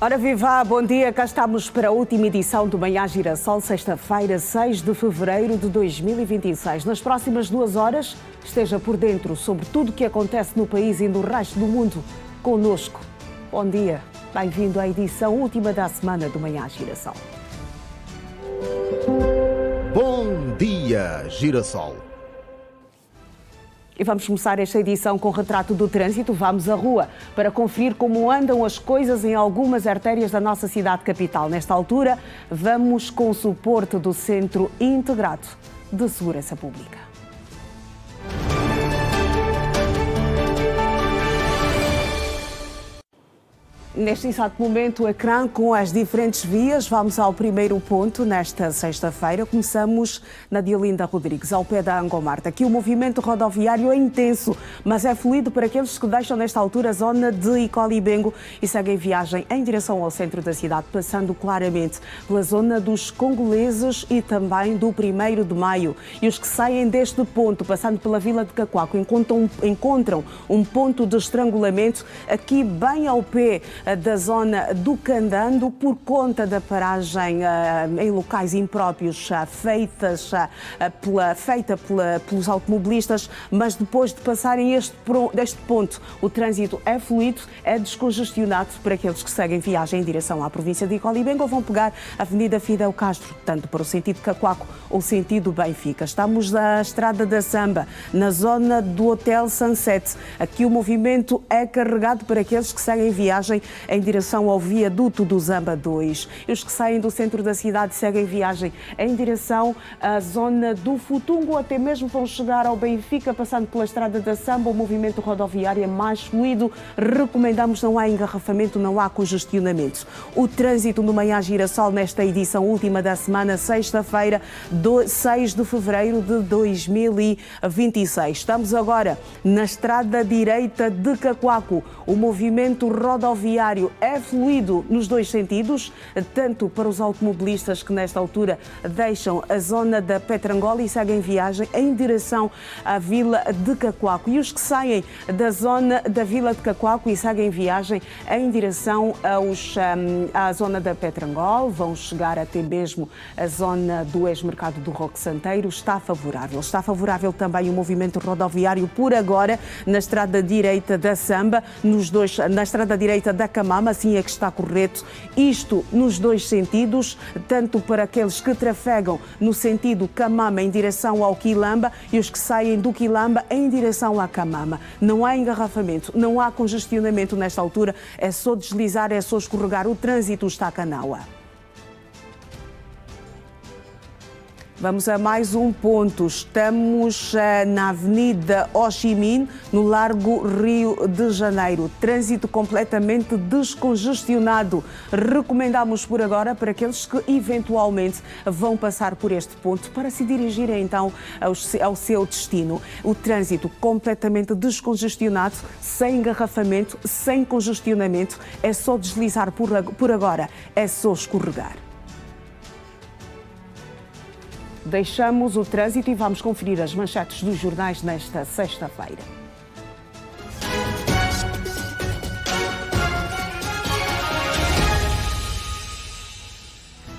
Ora viva, bom dia, cá estamos para a última edição do Manhã Girassol, sexta-feira, 6 de fevereiro de 2026. Nas próximas 2 horas, esteja por dentro sobre tudo o que acontece no país e no resto do mundo, conosco. Bom dia, bem-vindo à edição última da semana do Manhã Girassol. Bom dia, Girassol. E vamos começar esta edição com o retrato do trânsito. Vamos à rua para conferir como andam as coisas em algumas artérias da nossa cidade capital. Nesta altura, vamos com o suporte do Centro Integrado de Segurança Pública. Neste exato momento, o ecrã com as diferentes vias. Vamos ao primeiro ponto nesta sexta-feira. Começamos na Diolinda Rodrigues, ao pé da Angomarta. Aqui o movimento rodoviário é intenso, mas é fluido para aqueles que deixam nesta altura a zona de Icolibengo e seguem viagem em direção ao centro da cidade, passando claramente pela zona dos Congoleses e também do 1º de Maio. E os que saem deste ponto, passando pela Vila de Cacoaco, encontram um ponto de estrangulamento aqui bem ao pé da zona do Candando, por conta da paragem em locais impróprios feita pelos automobilistas, mas depois de passarem este ponto, o trânsito é fluido, é descongestionado para aqueles que seguem viagem em direção à província de Icolibengo ou vão pegar a Avenida Fidel Castro, tanto para o sentido Cacoaco ou sentido Benfica. Estamos na Estrada da Samba, na zona do Hotel Sunset. Aqui o movimento é carregado para aqueles que seguem viagem em direção ao viaduto do Zamba 2. E os que saem do centro da cidade seguem viagem em direção à zona do Futungo, até mesmo vão chegar ao Benfica, passando pela Estrada da Samba. O movimento rodoviário é mais fluido. Recomendamos, não há engarrafamento, não há congestionamento. O trânsito no Manhã Girassol nesta edição última da semana, sexta-feira, 6 de fevereiro de 2026. Estamos agora na Estrada Direita de Cacoaco. O movimento rodoviário é fluido nos dois sentidos, tanto para os automobilistas que nesta altura deixam a zona da Petrangola e seguem viagem em direção à Vila de Cacoaco. E os que saem da zona da Vila de Cacoaco e seguem viagem em direção à zona da Petrangola, vão chegar até mesmo à zona do ex-mercado do Roque Santeiro. Está favorável. Está favorável também o movimento rodoviário por agora na Estrada Direita da Samba, na Estrada Direita da Camama, assim é que está correto. Isto nos dois sentidos, tanto para aqueles que trafegam no sentido Camama em direção ao Quilamba e os que saem do Quilamba em direção à Camama. Não há engarrafamento, não há congestionamento nesta altura, é só deslizar, é só escorregar. O trânsito está canaua. Vamos a mais um ponto. Estamos na Avenida Ho Chi Minh, no Largo Rio de Janeiro. Trânsito completamente descongestionado. Recomendamos por agora para aqueles que eventualmente vão passar por este ponto para se dirigirem então ao seu destino. O trânsito completamente descongestionado, sem engarrafamento, sem congestionamento. É só deslizar por agora, é só escorregar. Deixamos o trânsito e vamos conferir as manchetes dos jornais nesta sexta-feira.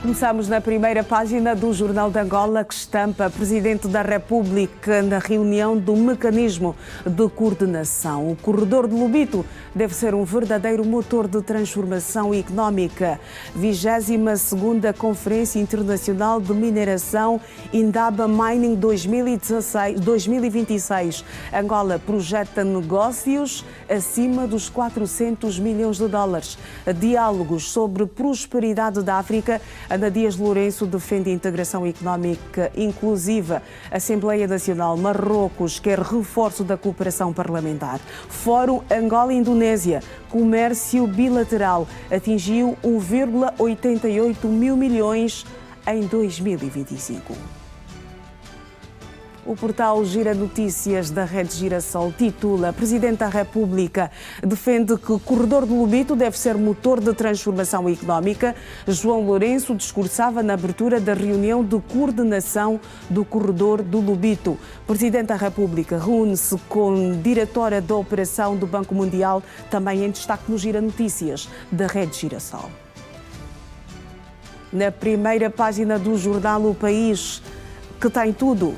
Começamos na primeira página do Jornal de Angola, que estampa Presidente da República na reunião do Mecanismo de Coordenação. O corredor de Lobito deve ser um verdadeiro motor de transformação económica. 22ª Conferência Internacional de Mineração Indaba Mining 2026. Angola projeta negócios acima dos 400 milhões de dólares. Diálogos sobre prosperidade da África. Ana Dias Lourenço defende a integração económica inclusiva. Assembleia Nacional Marrocos quer reforço da cooperação parlamentar. Fórum Angola-Indonésia. Comércio bilateral atingiu 1,88 mil milhões em 2025. O portal Gira Notícias da Rede Girassol titula: Presidente da República defende que o corredor do Lobito deve ser motor de transformação económica. João Lourenço discursava na abertura da reunião de coordenação do corredor do Lobito. Presidente da República reúne-se com diretora da operação do Banco Mundial, também em destaque no Gira Notícias da Rede Girassol. Na primeira página do jornal O País, que tem tudo,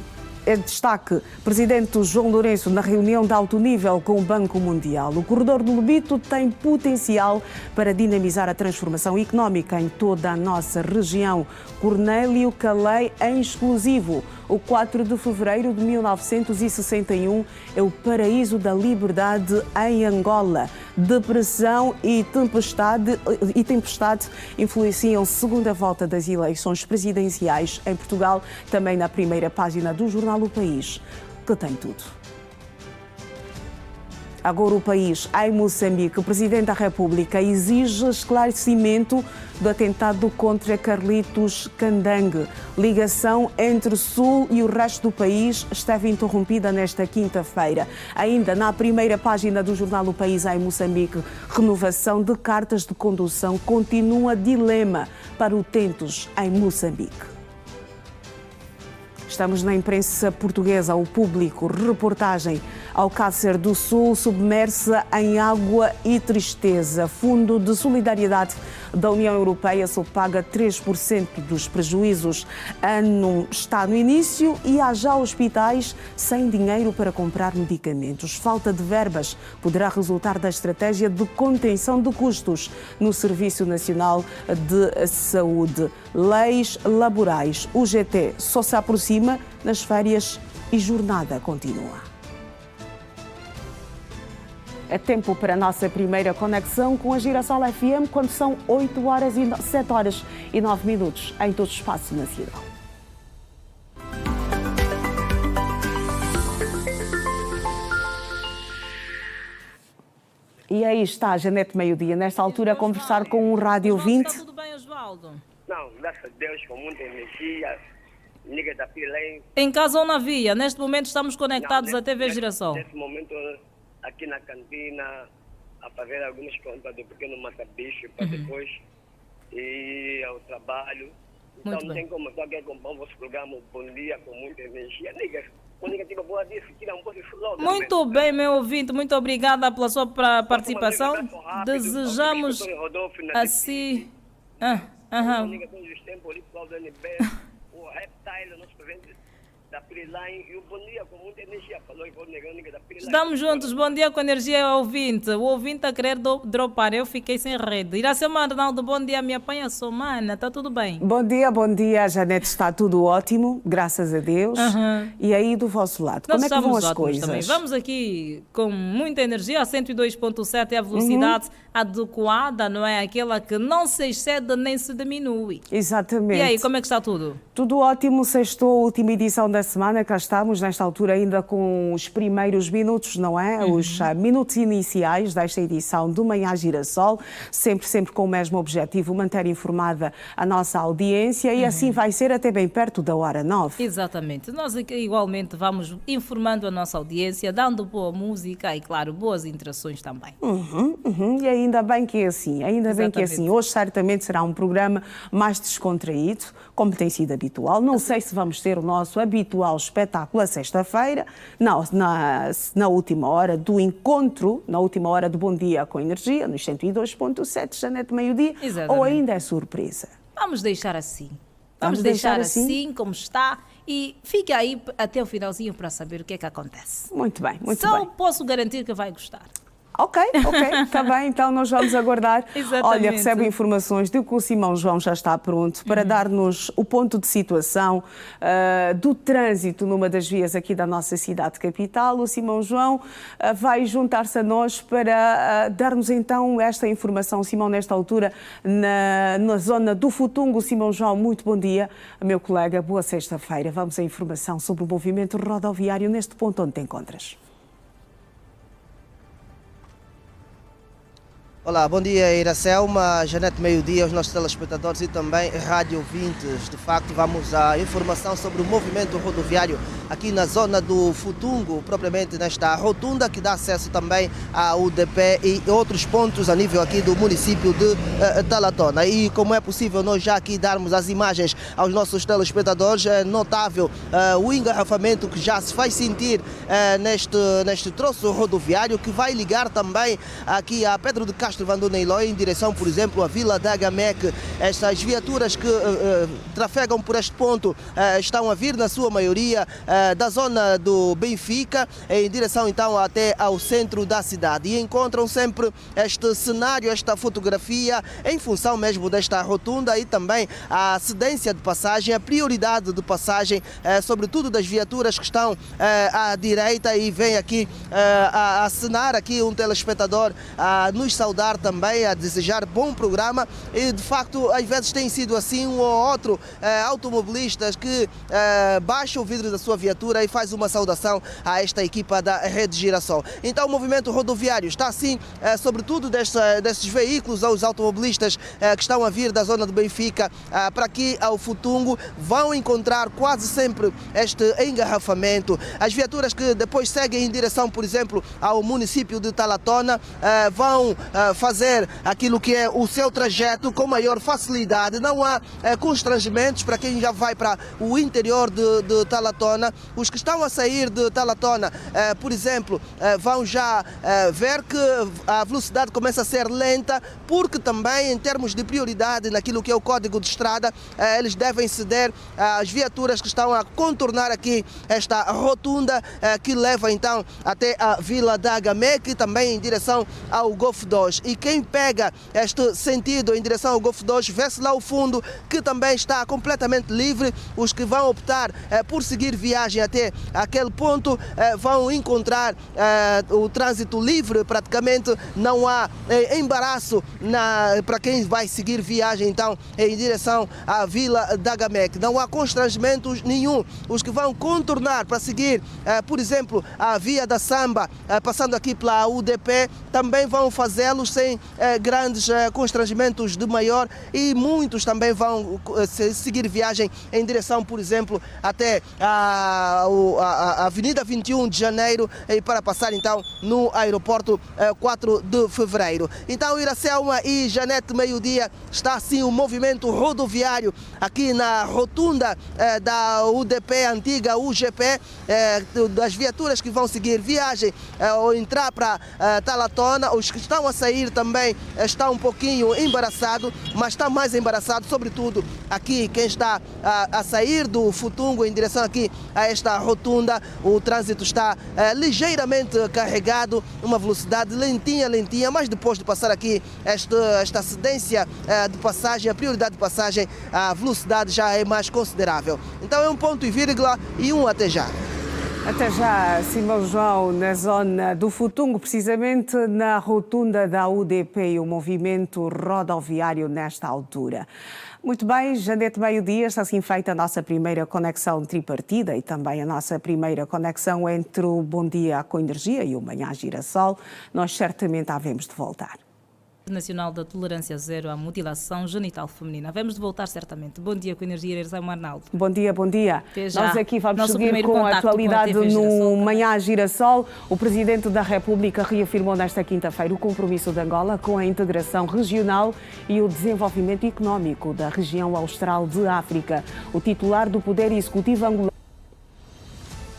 é destaque: Presidente João Lourenço na reunião de alto nível com o Banco Mundial. O corredor do Lobito tem potencial para dinamizar a transformação económica em toda a nossa região. Cornélio Calei em exclusivo. O 4 de fevereiro de 1961 é o paraíso da liberdade em Angola. Depressão e tempestade influenciam a segunda volta das eleições presidenciais em Portugal, também na primeira página do jornal O País, que tem tudo. Agora O País, em Moçambique, o Presidente da República exige esclarecimento do atentado contra Carlitos Candangue. Ligação entre o Sul e o resto do país esteve interrompida nesta quinta-feira. Ainda na primeira página do jornal O País, em Moçambique, renovação de cartas de condução continua dilema para utentes em Moçambique. Estamos na imprensa portuguesa. O Público, reportagem: Alcácer do Sul submersa em água e tristeza. Fundo de Solidariedade da União Europeia só paga 3% dos prejuízos. Ano está no início e há já hospitais sem dinheiro para comprar medicamentos. Falta de verbas poderá resultar da estratégia de contenção de custos no Serviço Nacional de Saúde. Leis laborais. O GT só se aproxima nas férias e jornada continua. É tempo para a nossa primeira conexão com a Girassol FM, quando são 7 horas e 9 minutos em todo o espaço nacional. E aí está a Janete Meio-Dia, nesta altura a conversar com um rádio ouvinte. Está tudo bem, Osvaldo? Não, graças a Deus, com muita energia. Liga da Pilém. Em casa ou na via? Neste momento estamos conectados à TV Girassol. Neste momento, aqui na cantina, a fazer algumas compras do pequeno mata-bicho para depois ir ao trabalho. Então Muito não bem. tem como só que acompanhar o vosso programa Bom Dia com muita energia. Liga, com negativa boa dia, se tira um pouco de logo. Muito bem, meu ouvinte. Muito obrigada pela sua participação. Desejamos assim... Liga todos os tempos ali por causa do NB, o Reptile, o nosso presidente da Pilém, e o Bom Dia com muita energia. Falou e vou negar da Pilém. Estamos juntos. Bom dia com energia ao ouvinte. O ouvinte a querer dropar. Eu fiquei sem rede. Iracema Arnaldo, bom dia. Me apanha sua mana. Está tudo bem? Bom dia, Janete. Está tudo ótimo, graças a Deus. E aí do vosso lado, Nós como é que vão estamos as ótimos coisas? também. Vamos aqui com muita energia. A 102.7 é a velocidade adequada, não é? Aquela que não se excede nem se diminui. Exatamente. E aí, como é que está tudo? Tudo ótimo, sextou a última edição da semana, cá estamos, nesta altura ainda com os primeiros minutos, não é? Os minutos iniciais desta edição do Manhã Girassol, sempre com o mesmo objetivo, manter informada a nossa audiência e assim vai ser até bem perto da hora 9. Exatamente. Nós aqui, igualmente vamos informando a nossa audiência, dando boa música e, claro, boas interações também. E ainda bem que é assim, Exatamente. Hoje certamente será um programa mais descontraído, como tem sido habitual. Não sei se vamos ter o nosso habitual espetáculo a sexta-feira, na última hora do encontro, na última hora do Bom Dia com Energia, nos 102.7, Janete Meio-Dia, Exatamente. ou ainda é surpresa? Vamos deixar assim. Vamos deixar assim como está e fique aí até o finalzinho para saber o que é que acontece. Muito bem. Só posso garantir que vai gostar. Ok, está bem, então nós vamos aguardar. Exatamente. Olha, recebe informações de que o Simão João já está pronto para dar-nos o ponto de situação do trânsito numa das vias aqui da nossa cidade capital. O Simão João vai juntar-se a nós para dar-nos então esta informação. Simão, nesta altura, na zona do Futungo. Simão João, muito bom dia. Meu colega, boa sexta-feira. Vamos à informação sobre o movimento rodoviário neste ponto onde te encontras. Olá, bom dia Iracelma, Janete Meio-Dia, aos nossos telespectadores e também rádio ouvintes. De facto, vamos à informação sobre o movimento rodoviário aqui na zona do Futungo, propriamente nesta rotunda que dá acesso também à UDP e outros pontos a nível aqui do município de Talatona. E como é possível nós já aqui darmos as imagens aos nossos telespectadores, é notável o engarrafamento que já se faz sentir neste troço rodoviário que vai ligar também aqui a Pedro de Castro Vando Neilói, em direção, por exemplo, à Vila da Gamec. Estas viaturas que trafegam por este ponto estão a vir, na sua maioria, da zona do Benfica, em direção então até ao centro da cidade. E encontram sempre este cenário, esta fotografia, em função mesmo desta rotunda e também a cedência de passagem, a prioridade de passagem, sobretudo das viaturas que estão à direita, e vem aqui a acenar aqui um telespectador a nos saudar também, a desejar bom programa. E de facto às vezes tem sido assim, um ou outro automobilistas que baixa o vidro da sua viatura e faz uma saudação a esta equipa da Rede Girassol. Então o movimento rodoviário está assim, sobretudo desses veículos, aos automobilistas que estão a vir da zona do Benfica para aqui ao Futungo, vão encontrar quase sempre este engarrafamento. As viaturas que depois seguem em direção, por exemplo, ao município de Talatona, vão fazer aquilo que é o seu trajeto com maior facilidade. Não há constrangimentos para quem já vai para o interior de Talatona. Os que estão a sair de Talatona, por exemplo, vão já ver que a velocidade começa a ser lenta, porque também em termos de prioridade naquilo que é o código de estrada, eles devem ceder às viaturas que estão a contornar aqui esta rotunda que leva então até a Vila da Gamec, também em direção ao Golfo 2. E quem pega este sentido em direção ao Golfo 2, vê-se lá ao fundo que também está completamente livre. Os que vão optar por seguir viagem até aquele ponto vão encontrar o trânsito livre, praticamente não há embaraço para quem vai seguir viagem então em direção à Vila da Gamec. Não há constrangimentos nenhum. Os que vão contornar para seguir, por exemplo, a Via da Samba, passando aqui pela UDP, também vão fazê-los sem grandes constrangimentos de maior, e muitos também vão seguir viagem em direção, por exemplo, até a Avenida 21 de Janeiro, e para passar então no aeroporto 4 de Fevereiro. Então Iracelma e Janete Meio-Dia, está assim o movimento rodoviário aqui na rotunda da UDP, antiga UGP, das viaturas que vão seguir viagem ou entrar para Talatona. Os que estão a sair também estão um pouquinho embaraçados, mas está mais embaraçado, sobretudo aqui quem está a sair do Futungo em direção aqui a esta rotunda. O trânsito está ligeiramente carregado, uma velocidade lentinha, mas depois de passar aqui esta cedência de passagem, a prioridade de passagem, a velocidade já é mais considerável. Então é um ponto e vírgula e um até já. Até já, Simão João, na zona do Futungo, precisamente na rotunda da UDP, e o movimento rodoviário nesta altura. Muito bem, Janete Meio-Dia, está assim feita a nossa primeira conexão tripartida e também a nossa primeira conexão entre o Bom Dia com Energia e o Manhã Girassol. Nós certamente havemos de voltar. Nacional da Tolerância Zero à Mutilação Genital Feminina. Vamos de voltar certamente. Bom dia com Energia, Iracelma Arnaldo. Bom dia, bom dia. Nós aqui vamos seguir com a atualidade no Manhã Girassol. O Presidente da República reafirmou nesta quinta-feira o compromisso de Angola com a integração regional e o desenvolvimento económico da região austral de África. O titular do Poder Executivo angolano.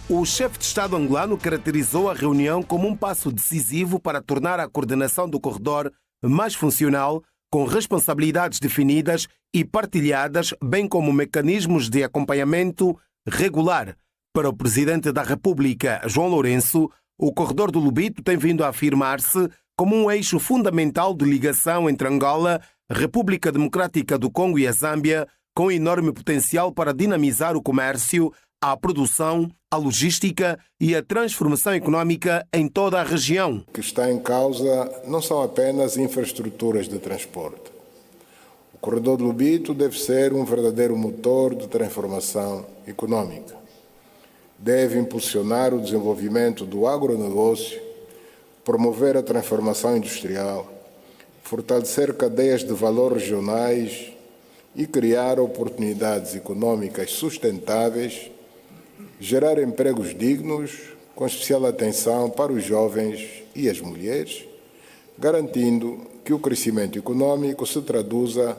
O chefe de Estado angolano caracterizou a reunião como um passo decisivo para tornar a coordenação do corredor mais funcional, com responsabilidades definidas e partilhadas, bem como mecanismos de acompanhamento regular. Para o Presidente da República, João Lourenço, o corredor do Lubito tem vindo a afirmar-se como um eixo fundamental de ligação entre Angola, República Democrática do Congo e a Zâmbia, com enorme potencial para dinamizar o comércio, a produção, a logística e a transformação económica em toda a região. O que está em causa não são apenas infraestruturas de transporte. O corredor do Lubito deve ser um verdadeiro motor de transformação económica. Deve impulsionar o desenvolvimento do agronegócio, promover a transformação industrial, fortalecer cadeias de valor regionais e criar oportunidades econômicas sustentáveis, gerar empregos dignos, com especial atenção para os jovens e as mulheres, garantindo que o crescimento econômico se traduza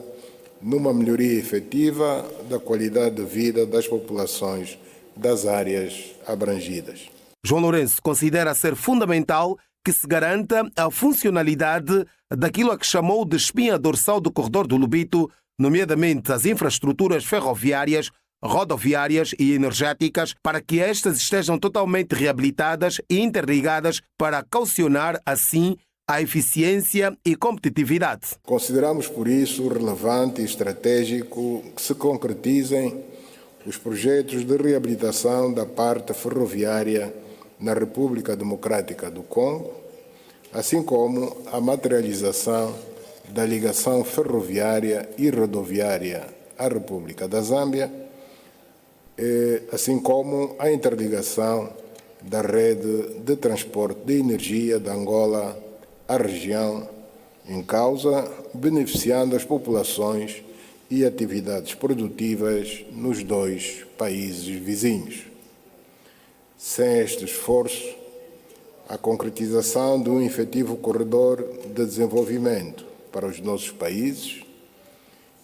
numa melhoria efetiva da qualidade de vida das populações das áreas abrangidas. João Lourenço considera ser fundamental que se garanta a funcionalidade daquilo a que chamou de espinha dorsal do corredor do Lobito, nomeadamente as infraestruturas ferroviárias, rodoviárias e energéticas, para que estas estejam totalmente reabilitadas e interligadas para caucionar, assim, a eficiência e competitividade. Consideramos, por isso, relevante e estratégico que se concretizem os projetos de reabilitação da parte ferroviária na República Democrática do Congo, assim como a materialização da ligação ferroviária e rodoviária à República da Zâmbia, assim como a interligação da rede de transporte de energia de Angola à região em causa, beneficiando as populações e atividades produtivas nos dois países vizinhos. Sem este esforço, a concretização de um efetivo corredor de desenvolvimento para os nossos países,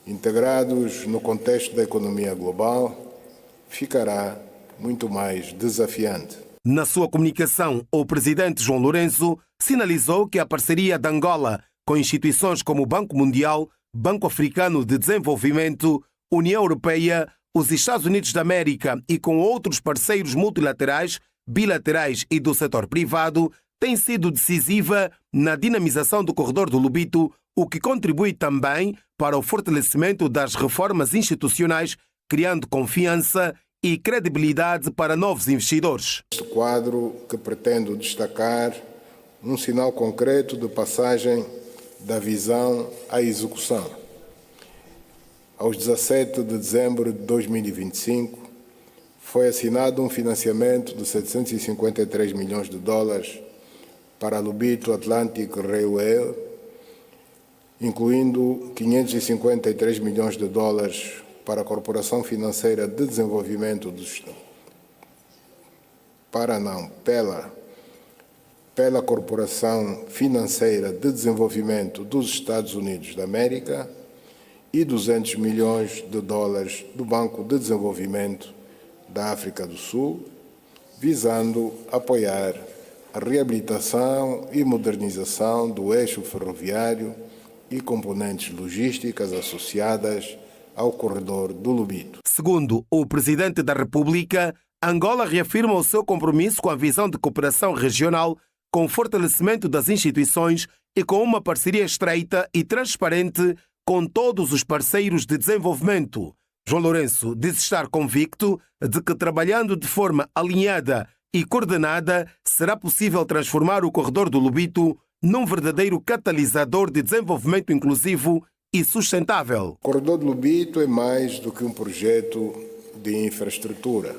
integrados no contexto da economia global, ficará muito mais desafiante. Na sua comunicação, o presidente João Lourenço sinalizou que a parceria de Angola com instituições como o Banco Mundial, Banco Africano de Desenvolvimento, União Europeia, os Estados Unidos da América e com outros parceiros multilaterais, bilaterais e do setor privado tem sido decisiva na dinamização do corredor do Lobito, o que contribui também para o fortalecimento das reformas institucionais, criando confiança e credibilidade para novos investidores. Este quadro que pretendo destacar um sinal concreto de passagem da visão à execução. Aos 17 de dezembro de 2025, foi assinado um financiamento de 753 milhões de dólares para a Lobito Atlantic Railway, incluindo 553 milhões de dólares para a Corporação Financeira de Desenvolvimento do Estado. Pela Corporação Financeira de Desenvolvimento dos Estados Unidos da América e 200 milhões de dólares do Banco de Desenvolvimento da África do Sul, visando apoiar a reabilitação e modernização do eixo ferroviário e componentes logísticas associadas ao corredor do Lobito. Segundo o presidente da República, Angola reafirma o seu compromisso com a visão de cooperação regional, com o fortalecimento das instituições e com uma parceria estreita e transparente com todos os parceiros de desenvolvimento. João Lourenço diz estar convicto de que, trabalhando de forma alinhada e coordenada, será possível transformar o corredor do Lobito num verdadeiro catalisador de desenvolvimento inclusivo e sustentável. O corredor do Lobito é mais do que um projeto de infraestrutura.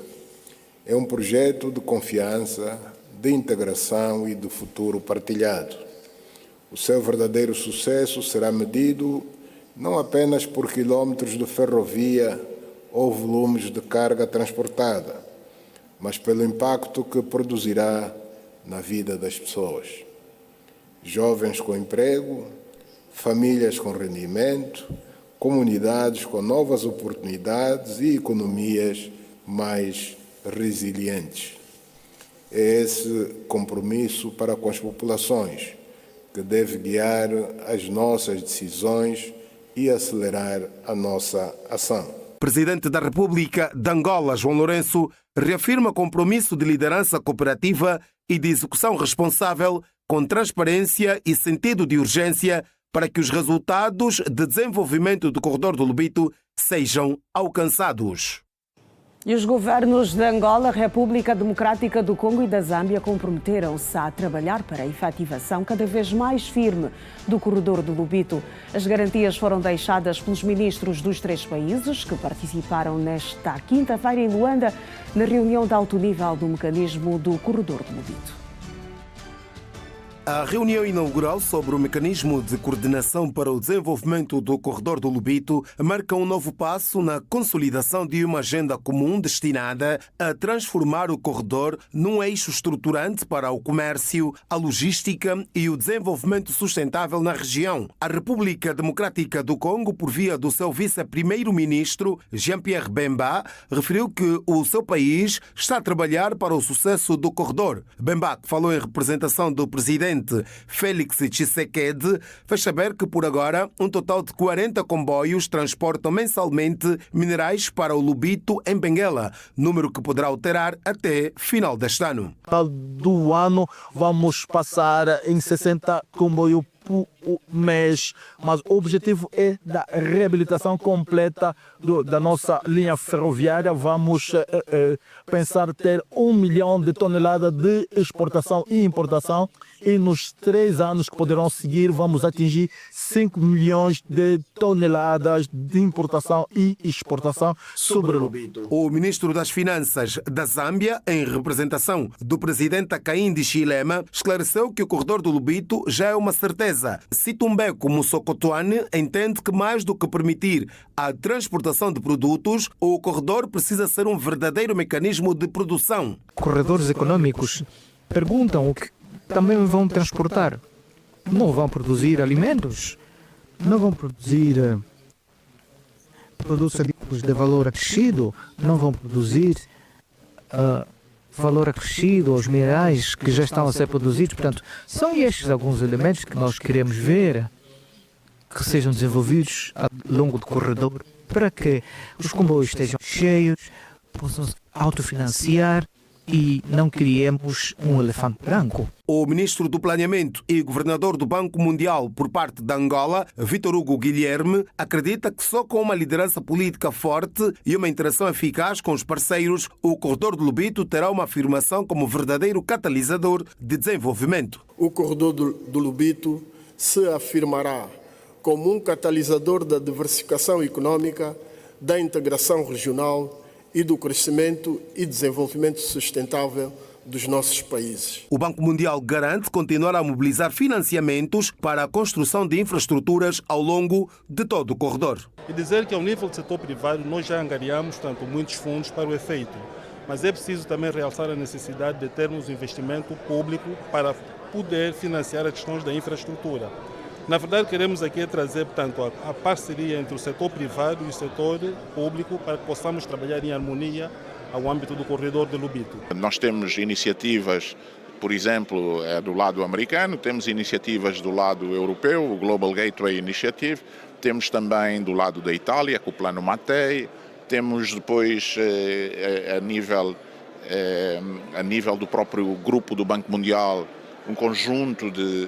É um projeto de confiança, de integração e de futuro partilhado. O seu verdadeiro sucesso será medido não apenas por quilómetros de ferrovia ou volumes de carga transportada, mas pelo impacto que produzirá na vida das pessoas. Jovens com emprego, famílias com rendimento, comunidades com novas oportunidades e economias mais resilientes. É esse compromisso para com as populações que deve guiar as nossas decisões e acelerar a nossa ação. Presidente da República de Angola, João Lourenço, reafirma compromisso de liderança cooperativa e de execução responsável, com transparência e sentido de urgência, para que os resultados de desenvolvimento do corredor do Lobito sejam alcançados. E os governos de Angola, República Democrática do Congo e da Zâmbia comprometeram-se a trabalhar para a efetivação cada vez mais firme do corredor do Lobito. As garantias foram deixadas pelos ministros dos três países que participaram nesta quinta-feira em Luanda na reunião de alto nível do mecanismo do corredor do Lobito. A reunião inaugural sobre o mecanismo de coordenação para o desenvolvimento do corredor do Lobito marca um novo passo na consolidação de uma agenda comum destinada a transformar o corredor num eixo estruturante para o comércio, a logística e o desenvolvimento sustentável na região. A República Democrática do Congo, por via do seu vice-primeiro-ministro, Jean-Pierre Bemba, referiu que o seu país está a trabalhar para o sucesso do corredor. Bemba, que falou em representação do presidente Félix Tshisekedi, fez saber que, por agora, um total de 40 comboios transportam mensalmente minerais para o Lobito, em Benguela, número que poderá alterar até final deste ano. Do ano vamos passar em 60 comboios por mês, mas o objetivo é da reabilitação completa da nossa linha ferroviária. Vamos pensar ter 1 milhão de toneladas de exportação e importação, e nos 3 anos que poderão seguir vamos atingir 5 milhões de toneladas de importação e exportação sobre o Lobito. O ministro das Finanças da Zâmbia, em representação do presidente Hakainde Hichilema, esclareceu que o corredor do Lobito já é uma certeza. Situmbeko Musokotuane entende que, mais do que permitir a transportação de produtos, o corredor precisa ser um verdadeiro mecanismo de produção. Corredores econômicos perguntam o que também vão transportar. Não vão produzir alimentos, não vão produzir produtos de valor acrescido, não vão produzir valor acrescido aos minerais que já estão a ser produzidos. Portanto, são estes alguns elementos que nós queremos ver que sejam desenvolvidos ao longo do corredor para que os comboios estejam cheios, possam autofinanciar e não criemos um elefante branco. O ministro do Planeamento e governador do Banco Mundial por parte da Angola, Vítor Hugo Guilherme, acredita que só com uma liderança política forte e uma interação eficaz com os parceiros, o corredor do Lobito terá uma afirmação como verdadeiro catalisador de desenvolvimento. O corredor do Lobito se afirmará como um catalisador da diversificação econômica, da integração regional e do crescimento e desenvolvimento sustentável dos nossos países. O Banco Mundial garante continuar a mobilizar financiamentos para a construção de infraestruturas ao longo de todo o corredor. E dizer que ao nível do setor privado nós já angariamos muitos fundos para o efeito, mas é preciso também realçar a necessidade de termos investimento público para poder financiar as questões da infraestrutura. Na verdade, queremos aqui trazer, a parceria entre o setor privado e o setor público para que possamos trabalhar em harmonia ao âmbito do corredor do Lobito. Nós temos iniciativas, por exemplo, do lado americano, temos iniciativas do lado europeu, o Global Gateway Initiative, temos também do lado da Itália, com o Plano Mattei, temos depois a nível do próprio grupo do Banco Mundial, um conjunto de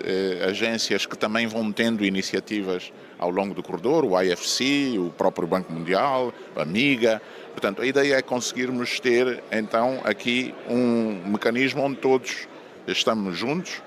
agências que também vão tendo iniciativas ao longo do corredor, o IFC, o próprio Banco Mundial, a Amiga. Portanto, a ideia é conseguirmos ter, então, aqui um mecanismo onde todos estamos juntos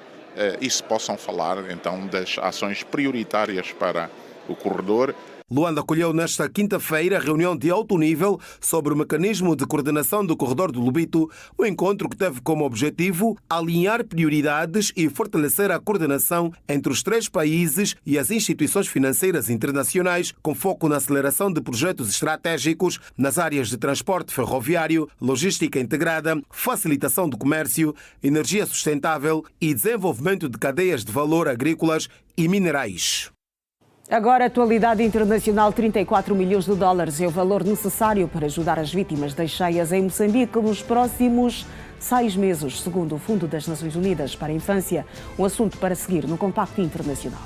e se possam falar, então, das ações prioritárias para o corredor. Luanda acolheu nesta quinta-feira a reunião de alto nível sobre o mecanismo de coordenação do corredor do Lobito, o encontro que teve como objetivo alinhar prioridades e fortalecer a coordenação entre os 3 países e as instituições financeiras internacionais, com foco na aceleração de projetos estratégicos nas áreas de transporte ferroviário, logística integrada, facilitação do comércio, energia sustentável e desenvolvimento de cadeias de valor agrícolas e minerais. Agora, a atualidade internacional: 34 milhões de dólares é o valor necessário para ajudar as vítimas das cheias em Moçambique nos próximos 6 meses, segundo o Fundo das Nações Unidas para a Infância, um assunto para seguir no Compacto Internacional.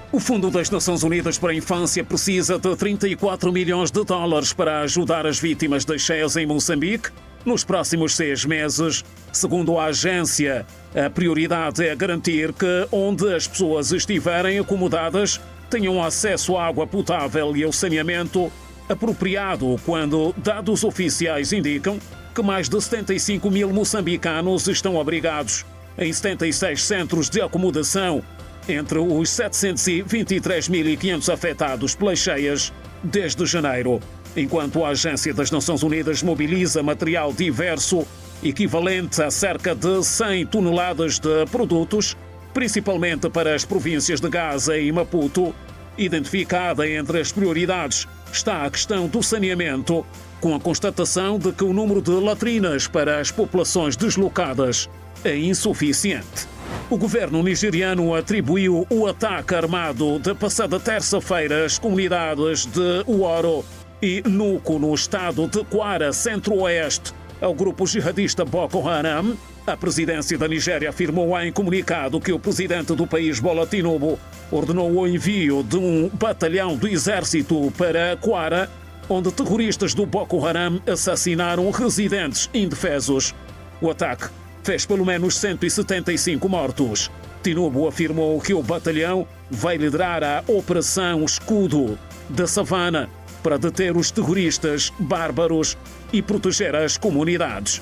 O Fundo das Nações Unidas para a Infância precisa de 34 milhões de dólares para ajudar as vítimas das cheias em Moçambique nos próximos 6 meses. Segundo a agência, a prioridade é garantir que, onde as pessoas estiverem acomodadas, tenham acesso à água potável e ao saneamento apropriado, quando dados oficiais indicam que mais de 75 mil moçambicanos estão abrigados em 76 centros de acomodação, entre os 723.500 afetados pelas cheias desde janeiro. Enquanto a Agência das Nações Unidas mobiliza material diverso equivalente a cerca de 100 toneladas de produtos, principalmente para as províncias de Gaza e Maputo. Identificada entre as prioridades está a questão do saneamento, com a constatação de que o número de latrinas para as populações deslocadas é insuficiente. O governo nigeriano atribuiu o ataque armado da passada terça-feira às comunidades de Uoro e Nuco, no estado de Kwara, centro-oeste, ao grupo jihadista Boko Haram. A presidência da Nigéria afirmou em comunicado que o presidente do país, Bola Tinubu, ordenou o envio de um batalhão do exército para Kwara, onde terroristas do Boko Haram assassinaram residentes indefesos. O ataque fez pelo menos 175 mortos. Tinubu afirmou que o batalhão vai liderar a Operação Escudo da Savana para deter os terroristas bárbaros e proteger as comunidades.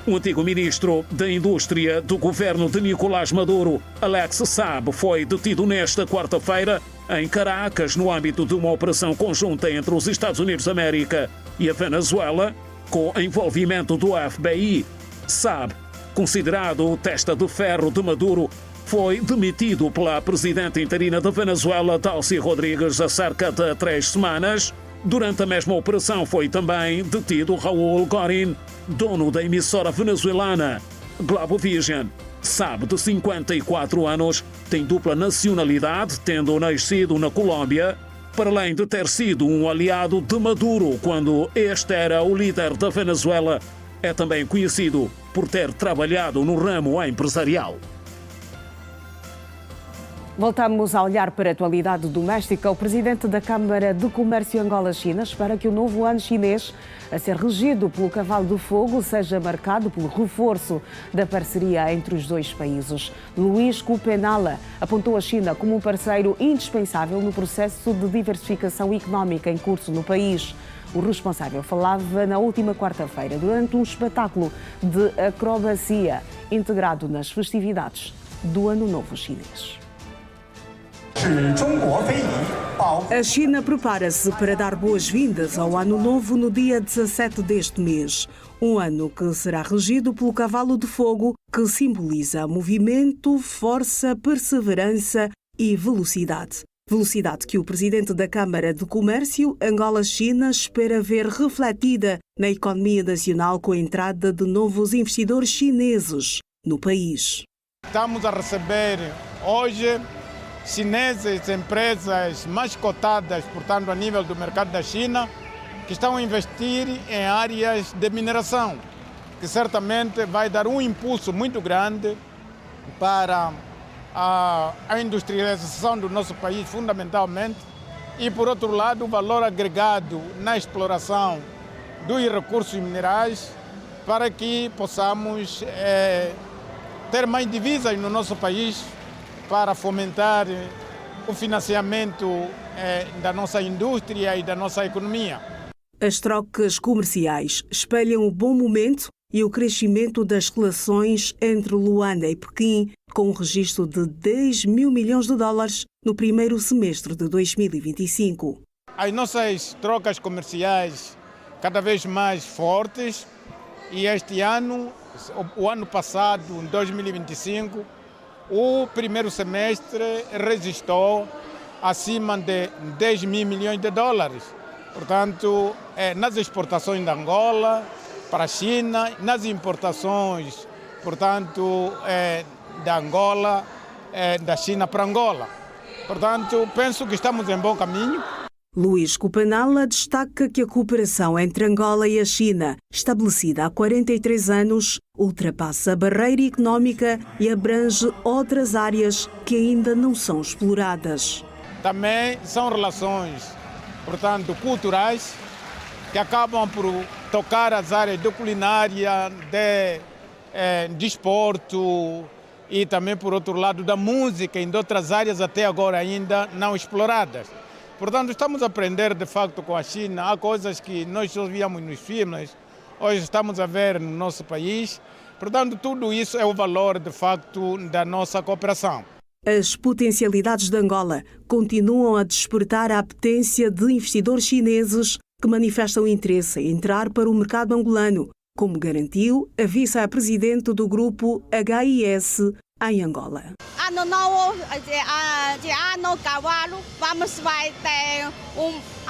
O antigo ministro da Indústria do governo de Nicolás Maduro, Alex Saab, foi detido nesta quarta-feira em Caracas, no âmbito de uma operação conjunta entre os Estados Unidos da América e a Venezuela, com envolvimento do FBI. Saab, considerado o testa de ferro de Maduro, foi demitido pela presidenta interina da Venezuela, Delcy Rodrigues, há cerca de 3 semanas. Durante a mesma operação foi também detido Raul Gorin, dono da emissora venezuelana Globo Vision. Saab, de 54 anos, tem dupla nacionalidade, tendo nascido na Colômbia, para além de ter sido um aliado de Maduro quando este era o líder da Venezuela. É também conhecido por ter trabalhado no ramo empresarial. Voltamos a olhar para a atualidade doméstica. O presidente da Câmara de Comércio Angola-China espera que o novo ano chinês, a ser regido pelo Cavalo do Fogo, seja marcado pelo reforço da parceria entre os dois países. Luís Kupenala apontou a China como um parceiro indispensável no processo de diversificação económica em curso no país. O responsável falava na última quarta-feira durante um espetáculo de acrobacia integrado nas festividades do Ano Novo Chinês. A China prepara-se para dar boas-vindas ao Ano Novo no dia 17 deste mês. Um ano que será regido pelo Cavalo de Fogo, que simboliza movimento, força, perseverança e velocidade. Velocidade que o presidente da Câmara de Comércio Angola-China espera ver refletida na economia nacional com a entrada de novos investidores chineses no país. Estamos a receber hoje chineses, empresas mais cotadas, portanto, a nível do mercado da China, que estão a investir em áreas de mineração, que certamente vai dar um impulso muito grande para a industrialização do nosso país, fundamentalmente, e, por outro lado, o valor agregado na exploração dos recursos minerais, para que possamos ter mais divisas no nosso país, para fomentar o financiamento da nossa indústria e da nossa economia. As trocas comerciais espelham o bom momento e o crescimento das relações entre Luanda e Pequim, com um registro de 10 mil milhões de dólares no primeiro semestre de 2025. As nossas trocas comerciais cada vez mais fortes, e este ano, o ano passado, em 2025, o primeiro semestre registrou acima de 10 mil milhões de dólares. Portanto, nas exportações da Angola para a China, nas importações, portanto, da Angola, da China para Angola. Portanto, penso que estamos em bom caminho. Luís Kupenala destaca que a cooperação entre Angola e a China, estabelecida há 43 anos, ultrapassa a barreira económica e abrange outras áreas que ainda não são exploradas. Também são relações, portanto, culturais, que acabam por tocar as áreas de culinária, de desporto e também, por outro lado, da música e de outras áreas até agora ainda não exploradas. Portanto, estamos a aprender, de facto, com a China. Há coisas que nós só víamos nos filmes, hoje estamos a ver no nosso país. Portanto, tudo isso é o valor, de facto, da nossa cooperação. As potencialidades de Angola continuam a despertar a apetência de investidores chineses que manifestam interesse em entrar para o mercado angolano, como garantiu a vice-presidente do grupo HIS em Angola. Ano novo, de ano cavalo, vai ter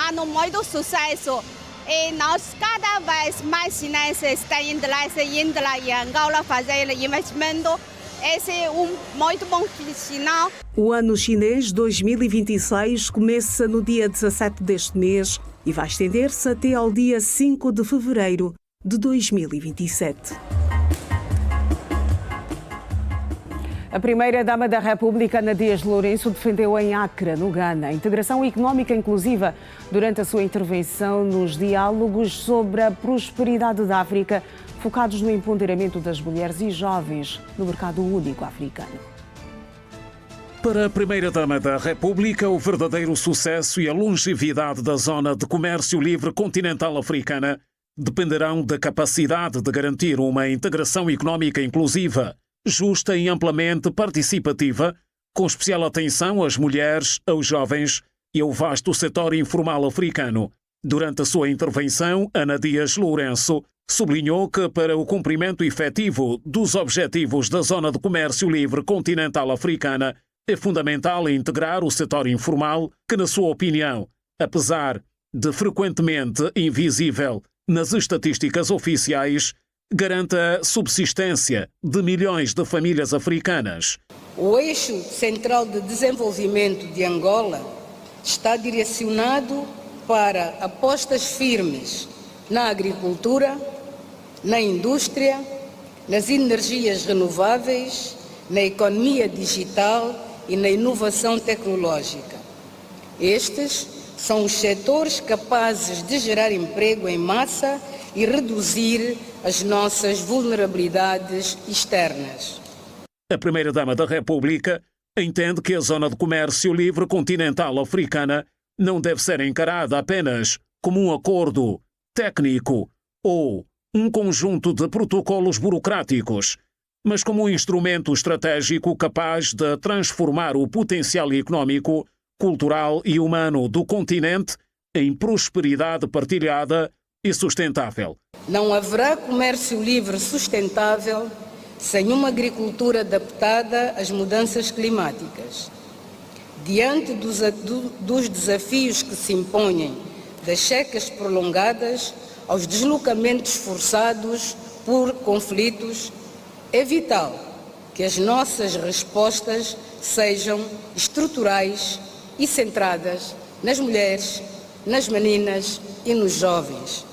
ano muito sucesso. E nós cada vez mais chineses têm interesse em Angola fazer investimento. Esse é muito bom sinal. O ano chinês 2026 começa no dia 17 deste mês e vai estender-se até ao dia 5 de fevereiro de 2027. A primeira-dama da República, Ana Dias Lourenço, defendeu em Accra, no Ghana, a integração económica inclusiva durante a sua intervenção nos diálogos sobre a prosperidade da África, focados no empoderamento das mulheres e jovens no mercado único africano. Para a primeira-dama da República, o verdadeiro sucesso e a longevidade da Zona de Comércio Livre Continental Africana dependerão da capacidade de garantir uma integração económica inclusiva, justa e amplamente participativa, com especial atenção às mulheres, aos jovens e ao vasto setor informal africano. Durante a sua intervenção, Ana Dias Lourenço sublinhou que, para o cumprimento efetivo dos objetivos da Zona de Comércio Livre Continental Africana, é fundamental integrar o setor informal, que, na sua opinião, apesar de frequentemente invisível nas estatísticas oficiais, garante a subsistência de milhões de famílias africanas. O eixo central de desenvolvimento de Angola está direcionado para apostas firmes na agricultura, na indústria, nas energias renováveis, na economia digital e na inovação tecnológica. Estes são os setores capazes de gerar emprego em massa e reduzir as nossas vulnerabilidades externas. A primeira-dama da República entende que a Zona de Comércio Livre Continental Africana não deve ser encarada apenas como um acordo técnico ou um conjunto de protocolos burocráticos, mas como um instrumento estratégico capaz de transformar o potencial económico, cultural e humano do continente em prosperidade partilhada e sustentável. Não haverá comércio livre sustentável sem uma agricultura adaptada às mudanças climáticas. Diante dos desafios que se impõem, das secas prolongadas aos deslocamentos forçados por conflitos, é vital que as nossas respostas sejam estruturais e centradas nas mulheres, nas meninas e nos jovens.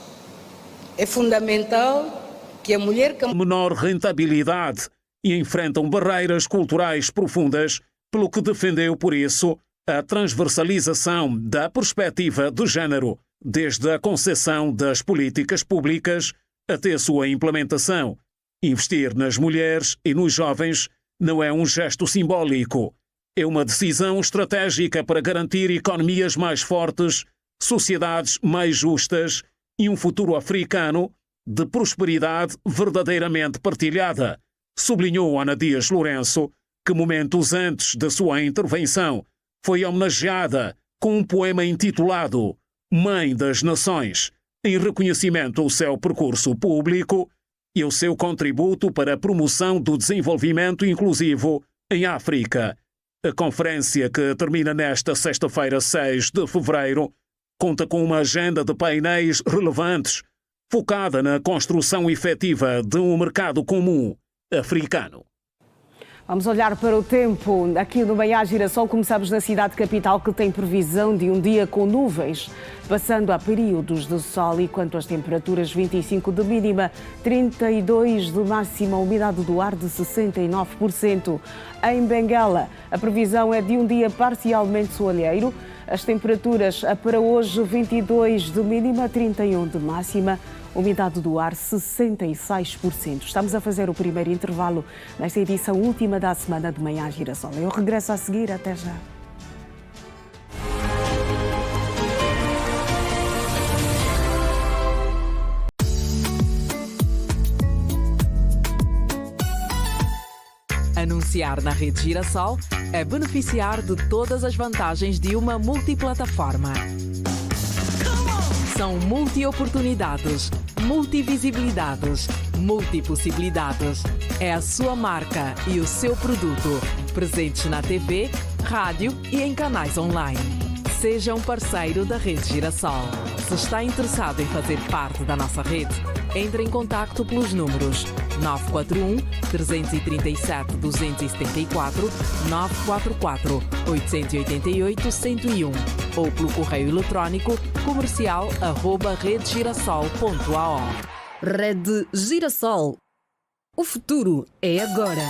É fundamental que a mulher menor rentabilidade e enfrentam barreiras culturais profundas, pelo que defendeu, por isso, a transversalização da perspectiva de género, desde a concepção das políticas públicas até a sua implementação. Investir nas mulheres e nos jovens não é um gesto simbólico, é uma decisão estratégica para garantir economias mais fortes, sociedades mais justas e um futuro africano de prosperidade verdadeiramente partilhada, sublinhou Ana Dias Lourenço, que momentos antes da sua intervenção foi homenageada com um poema intitulado Mãe das Nações, em reconhecimento ao seu percurso público e ao seu contributo para a promoção do desenvolvimento inclusivo em África. A conferência, que termina nesta sexta-feira, 6 de fevereiro, conta com uma agenda de painéis relevantes, focada na construção efetiva de um mercado comum africano. Vamos olhar para o tempo. Aqui no Manhã Girassol começamos na cidade capital, que tem previsão de um dia com nuvens, passando a períodos de sol, e quanto às temperaturas, 25 de mínima, 32 de máxima, umidade do ar de 69%. Em Benguela, a previsão é de um dia parcialmente soalheiro. As temperaturas para hoje, 22 de mínima, 31 de máxima, umidade do ar 66%. Estamos a fazer o primeiro intervalo nesta edição última da semana de Manhã Girassol. Eu regresso a seguir. Até já. Anunciar na Rede Girassol é beneficiar de todas as vantagens de uma multiplataforma. São multi-oportunidades, Multivisibilidades, multipossibilidades. É a sua marca e o seu produto. Presentes na TV, rádio e em canais online. Seja um parceiro da Rede Girassol. Se está interessado em fazer parte da nossa rede, entre em contacto pelos números 941 337 274 944 888 101 ou pelo correio eletrónico comercial@redegirassol.ao. Rede Girassol. O futuro é agora.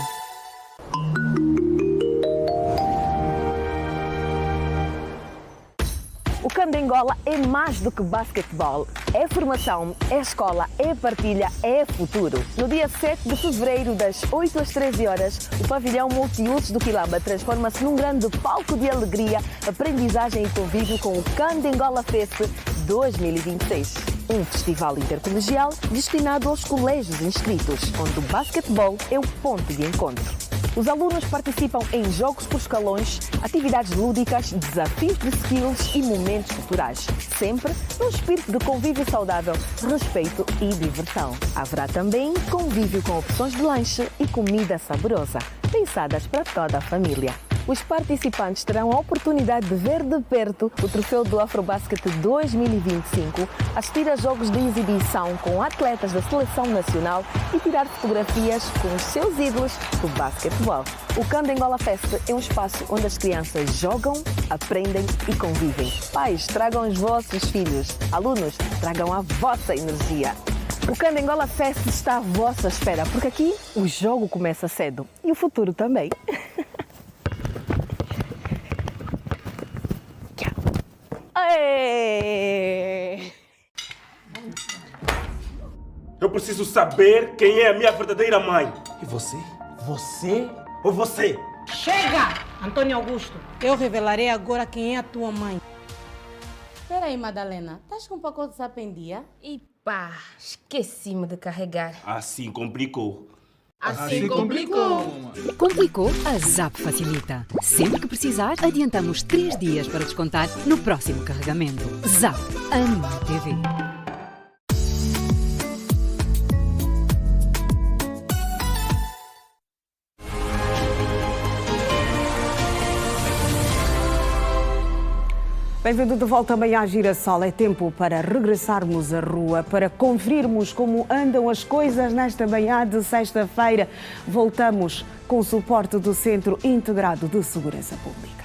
O Candengola é mais do que basquetebol. É formação, é escola, é partilha, é futuro. No dia 7 de fevereiro, das 8 às 13 horas, o pavilhão multiusos do Quilamba transforma-se num grande palco de alegria, aprendizagem e convívio com o Candengola Fest 2026. Um festival intercolegial destinado aos colégios inscritos, onde o basquetebol é o ponto de encontro. Os alunos participam em jogos por escalões, atividades lúdicas, desafios de skills e momentos culturais, sempre num espírito de convívio saudável, respeito e diversão. Haverá também convívio com opções de lanche e comida saborosa, pensadas para toda a família. Os participantes terão a oportunidade de ver de perto o troféu do Afrobasket 2025, assistir a jogos de exibição com atletas da Seleção Nacional e tirar fotografias com os seus ídolos do basquetebol. O Candengola Fest é um espaço onde as crianças jogam, aprendem e convivem. Pais, tragam os vossos filhos. Alunos, tragam a vossa energia. O Candengola Fest está à vossa espera, porque aqui o jogo começa cedo e o futuro também. Eu preciso saber quem é a minha verdadeira mãe. E você? Você ou você? Chega, Antônio Augusto. Eu revelarei agora quem é a tua mãe. Espera aí, Madalena. Estás com um pacote de zap em dia? E pá, esqueci-me de carregar. Assim complicou. Assim complicou. Complicou? A Zap facilita. Sempre que precisar, adiantamos 3 dias para descontar no próximo carregamento. Zap, a minha TV. Bem-vindo de volta também à Girassol. É tempo para regressarmos à rua, para conferirmos como andam as coisas nesta manhã de sexta-feira. Voltamos com o suporte do Centro Integrado de Segurança Pública.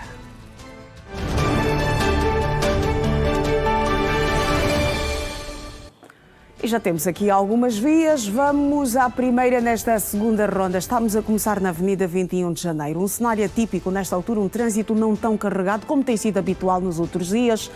E já temos aqui algumas vias. Vamos à primeira nesta segunda ronda. Estamos a começar na Avenida 21 de Janeiro. Um cenário atípico nesta altura, um trânsito não tão carregado como tem sido habitual nos outros dias.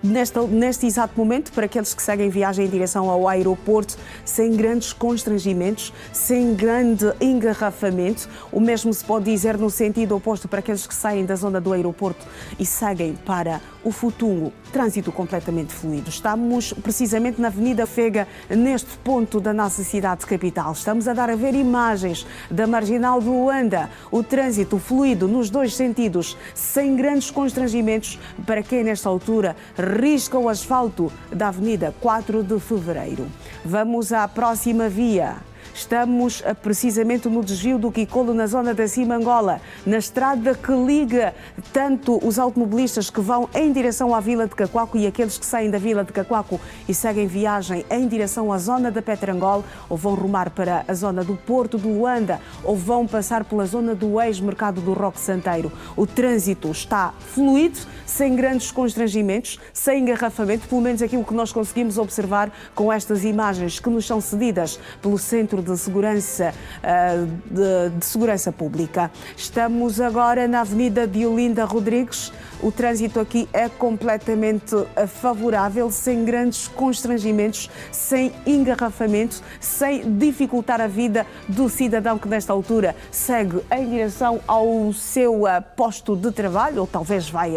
Neste exato momento, para aqueles que seguem viagem em direção ao aeroporto, sem grandes constrangimentos, sem grande engarrafamento. O mesmo se pode dizer no sentido oposto para aqueles que saem da zona do aeroporto e seguem para o Futungo. Trânsito completamente fluido. Estamos precisamente na Avenida Fega, neste ponto da nossa cidade capital. Estamos a dar a ver imagens da Marginal do Luanda. O trânsito fluido nos dois sentidos, sem grandes constrangimentos para quem nesta altura risca o asfalto da Avenida 4 de Fevereiro. Vamos à próxima via. Estamos precisamente no desvio do Quicolo, na zona da Simangola, na estrada que liga tanto os automobilistas que vão em direção à Vila de Cacoaco e aqueles que saem da Vila de Cacoaco e seguem viagem em direção à zona da Petrangol, ou vão rumar para a zona do Porto do Luanda, ou vão passar pela zona do ex-mercado do Roque Santeiro. O trânsito está fluido, sem grandes constrangimentos, sem engarrafamento, pelo menos aquilo que nós conseguimos observar com estas imagens que nos são cedidas pelo Centro de Segurança, de Segurança Pública. Estamos agora na Avenida de Olinda Rodrigues. O trânsito aqui é completamente favorável, sem grandes constrangimentos, sem engarrafamento, sem dificultar a vida do cidadão que nesta altura segue em direção ao seu posto de trabalho, ou talvez vai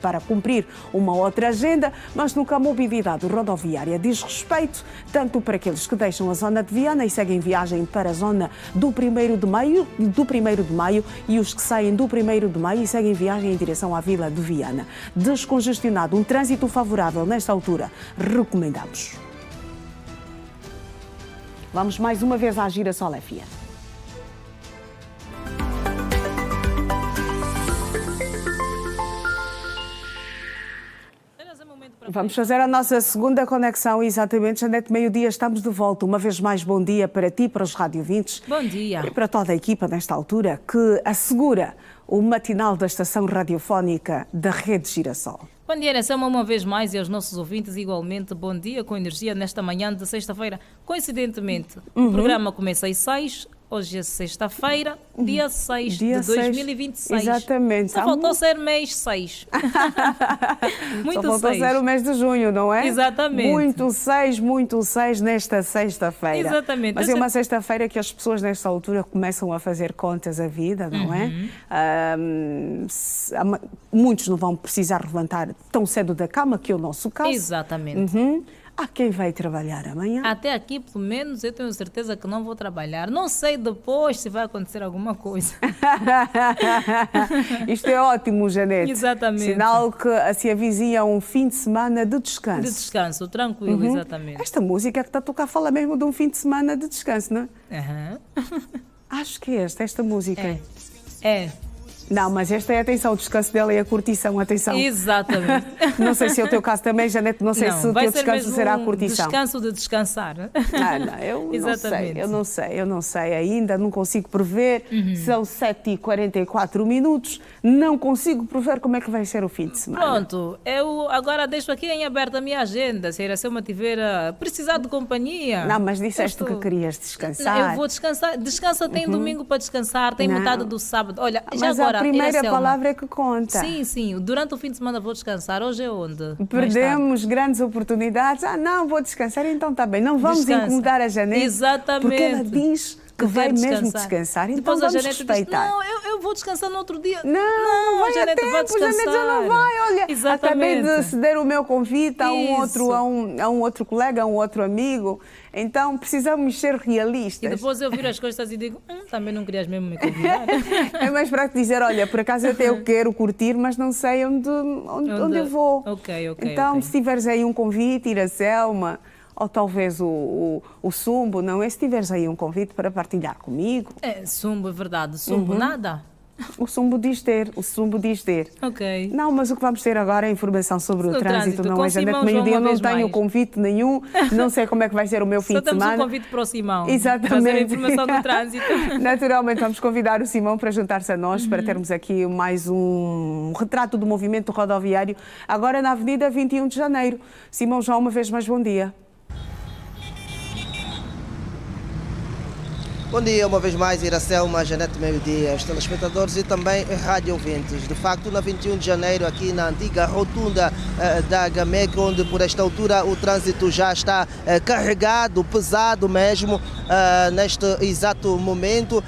para cumprir uma outra agenda, mas nunca a mobilidade rodoviária diz respeito tanto para aqueles que deixam a zona de Viana e seguem viagem para a zona do 1º de Maio e os que saem do 1º de Maio e seguem viagem em direção à Vila de Viana. Descongestionado, um trânsito favorável nesta altura, recomendamos. Vamos mais uma vez à Girassol FM. Vamos fazer a nossa segunda conexão, exatamente. Janete, meio-dia, estamos de volta. Uma vez mais, bom dia para ti, para os rádio ouvintes. Bom dia. E para toda a equipa, nesta altura, que assegura o matinal da estação radiofónica da Rede Girassol. Bom dia, Iracema, uma vez mais, e aos nossos ouvintes, igualmente, bom dia, com energia, nesta manhã de sexta-feira. Coincidentemente, o programa começa às 6. Hoje é sexta-feira, dia 6 de 2026. Exatamente. Só faltou ser mês 6. Muito Só faltou ser o mês de junho, não é? Exatamente. Muito 6 nesta sexta-feira. Exatamente. Mas é uma sexta-feira que as pessoas nesta altura começam a fazer contas à vida, não é? Muitos não vão precisar levantar tão cedo da cama, que é o nosso caso. Exatamente. Há quem vai trabalhar amanhã. Até aqui, pelo menos, eu tenho certeza que não vou trabalhar. Não sei depois se vai acontecer alguma coisa. Isto é ótimo, Janete. Exatamente. Sinal que se avizinha um fim de semana de descanso. De descanso, tranquilo, exatamente. Esta música que está a tocar fala mesmo de um fim de semana de descanso, não é? Acho que é esta música. É. Não, mas esta é, atenção, o descanso dela é a curtição, atenção. Exatamente. Não sei se é o teu caso também, Janete, não sei se o teu descanso será a curtição. Descanso de descansar. Não, eu não sei ainda, não consigo prever. São 7h44, não consigo prever como é que vai ser o fim de semana. Pronto, eu agora deixo aqui em aberto a minha agenda, se a Iracema tiver precisar de companhia. Não, mas disseste que querias descansar. Não, eu vou descansar, descansa, tem domingo para descansar, tem metade do sábado. Olha, já mas agora, a primeira palavra é que conta. Sim, durante o fim de semana vou descansar. Hoje é onde? Perdemos grandes oportunidades. Não, vou descansar, então está bem. Não vamos incomodar a Janete. Exatamente. Porque ela diz que vai mesmo descansar. Então depois vamos a Janete respeitar. Diz, não, eu vou descansar no outro dia. Não vai Janete, a tempo, vai descansar. Janete já não vai. Olha, exatamente. Acabei de ceder o meu convite a um outro colega, a um outro amigo. Então precisamos ser realistas. E depois eu viro as coisas e digo, também não querias mesmo me convidar. É mais para te dizer, olha, por acaso até eu quero curtir, mas não sei onde eu vou. Ok. Então, se tiveres aí um convite, Iracema, ou talvez o Sumbo, não é? Se tiveres aí um convite para partilhar comigo. Sumbo, é verdade. Sumbo, nada? O Sumbo diz ter. Ok. Não, mas o que vamos ter agora é informação sobre o trânsito, não é, Janete? Meio-dia eu não tenho convite nenhum, não sei como é que vai ser o meu fim de semana. Só temos um convite para o Simão. Exatamente. Trazer a informação do trânsito. Naturalmente, vamos convidar o Simão para juntar-se a nós, para termos aqui mais um retrato do movimento rodoviário, agora na Avenida 21 de Janeiro. Simão, já uma vez mais, bom dia. Bom dia, uma vez mais, Iracema, Janete, meio-dia, os telespectadores e também rádio ouvintes. De facto, na 21 de janeiro, aqui na antiga rotunda da GAMEC, onde por esta altura o trânsito já está carregado, pesado mesmo, neste exato momento.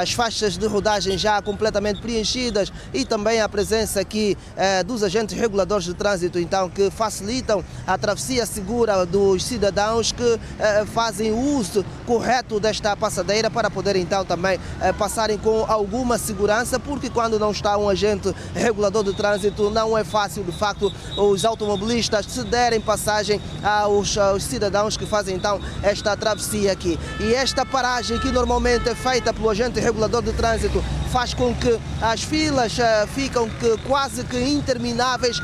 As faixas de rodagem já completamente preenchidas e também a presença aqui dos agentes reguladores de trânsito, então, que facilitam a travessia segura dos cidadãos que fazem uso correto desta passadeira, para poder então também passarem com alguma segurança, porque quando não está um agente regulador de trânsito não é fácil de facto os automobilistas cederem passagem aos cidadãos que fazem então esta travessia aqui. E esta paragem que normalmente é feita pelo agente regulador de trânsito faz com que as filas ficam quase que intermináveis,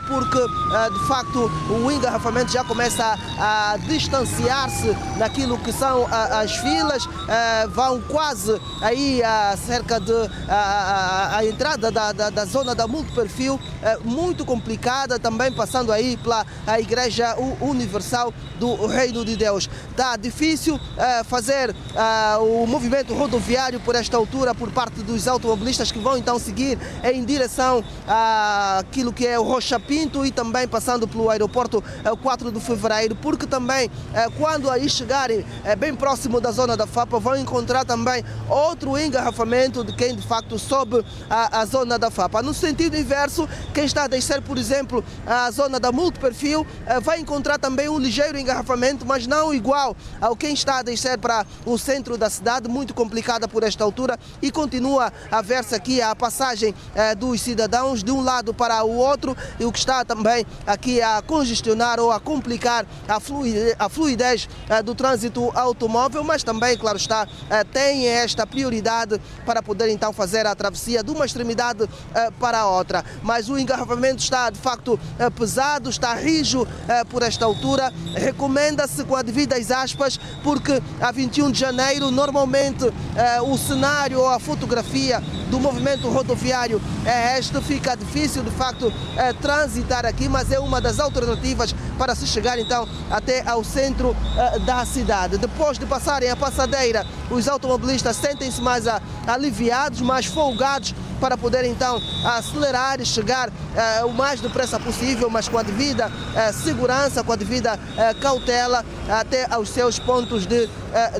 porque de facto o engarrafamento já começa a distanciar-se naquilo que são as filas, vão quase aí cerca de a entrada da zona da multiperfil, muito complicada, também passando aí pela Igreja Universal do Reino de Deus. Está difícil fazer o movimento rodoviário por esta altura por parte dos automobilistas que vão então seguir em direção àquilo que é o Rocha Pinto e também passando pelo aeroporto 4 de Fevereiro, porque também quando aí chegarem bem próximo da zona da FAPA vão encontrar também outro engarrafamento de quem de facto sobe a zona da FAPA. No sentido inverso, quem está a descer, por exemplo, a zona da multiperfil vai encontrar também um ligeiro engarrafamento, mas não igual ao quem está a descer para o centro da cidade, muito complicada por esta altura, e continua está a ver-se aqui a passagem dos cidadãos de um lado para o outro, e o que está também aqui a congestionar ou a complicar a fluidez do trânsito automóvel, mas também, claro está, tem esta prioridade para poder então fazer a travessia de uma extremidade para a outra. Mas o engarrafamento está de facto pesado, está rijo por esta altura. Recomenda-se com as devidas aspas, porque a 21 de janeiro normalmente o cenário ou a fotografia do movimento rodoviário é este. Fica difícil de facto transitar aqui, mas é uma das alternativas para se chegar então até ao centro da cidade. Depois de passarem a passadeira, os automobilistas sentem-se mais aliviados, mais folgados, para poder então acelerar e chegar o mais depressa possível, mas com a devida segurança, com a devida cautela, até aos seus pontos de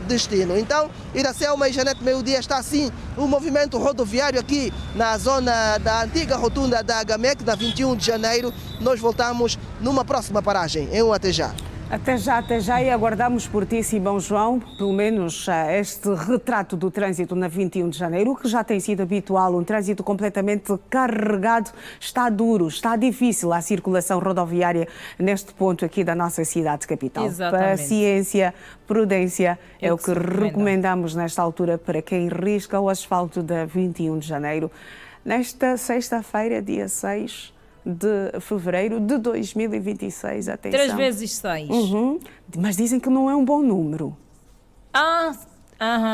destino. Então, Iracelma e Janete Meio-Dia está assim o movimento rodoviário aqui na zona da antiga rotunda da GAMEC, da 21 de janeiro. Nós voltamos numa próxima paragem. Até já. Até já, e aguardamos por ti, Simão João, pelo menos este retrato do trânsito na 21 de janeiro, que já tem sido habitual, um trânsito completamente carregado. Está duro, está difícil a circulação rodoviária neste ponto aqui da nossa cidade capital. Exatamente. Paciência, prudência é o que recomendamos nesta altura para quem risca o asfalto da 21 de janeiro. Nesta sexta-feira, dia 6 de fevereiro de 2026, atenção. 3 vezes 6. Mas dizem que não é um bom número.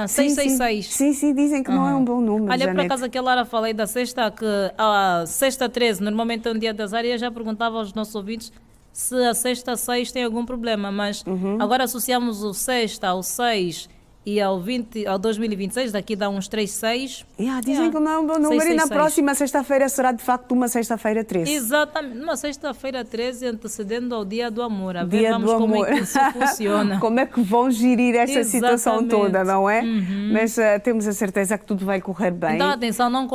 666. Sim, dizem que não é um bom número. Olha, Janete. por acaso aquela hora falei da sexta, que a sexta 13 normalmente é um dia de azar, e eu já perguntava aos nossos ouvintes se a sexta 6 tem algum problema, mas agora associamos o sexta ao 6 e ao 2026, daqui dá uns 3,6. Dizem que não é um bom número, 666. E na próxima sexta-feira será de facto uma sexta-feira 13. Exatamente, uma sexta-feira 13 antecedendo ao Dia do Amor. A ver, Dia vamos do como amor. é que isso funciona. Como é que vão gerir esta situação Exatamente. toda, não é? Mas temos a certeza que tudo vai correr bem. Então, atenção, não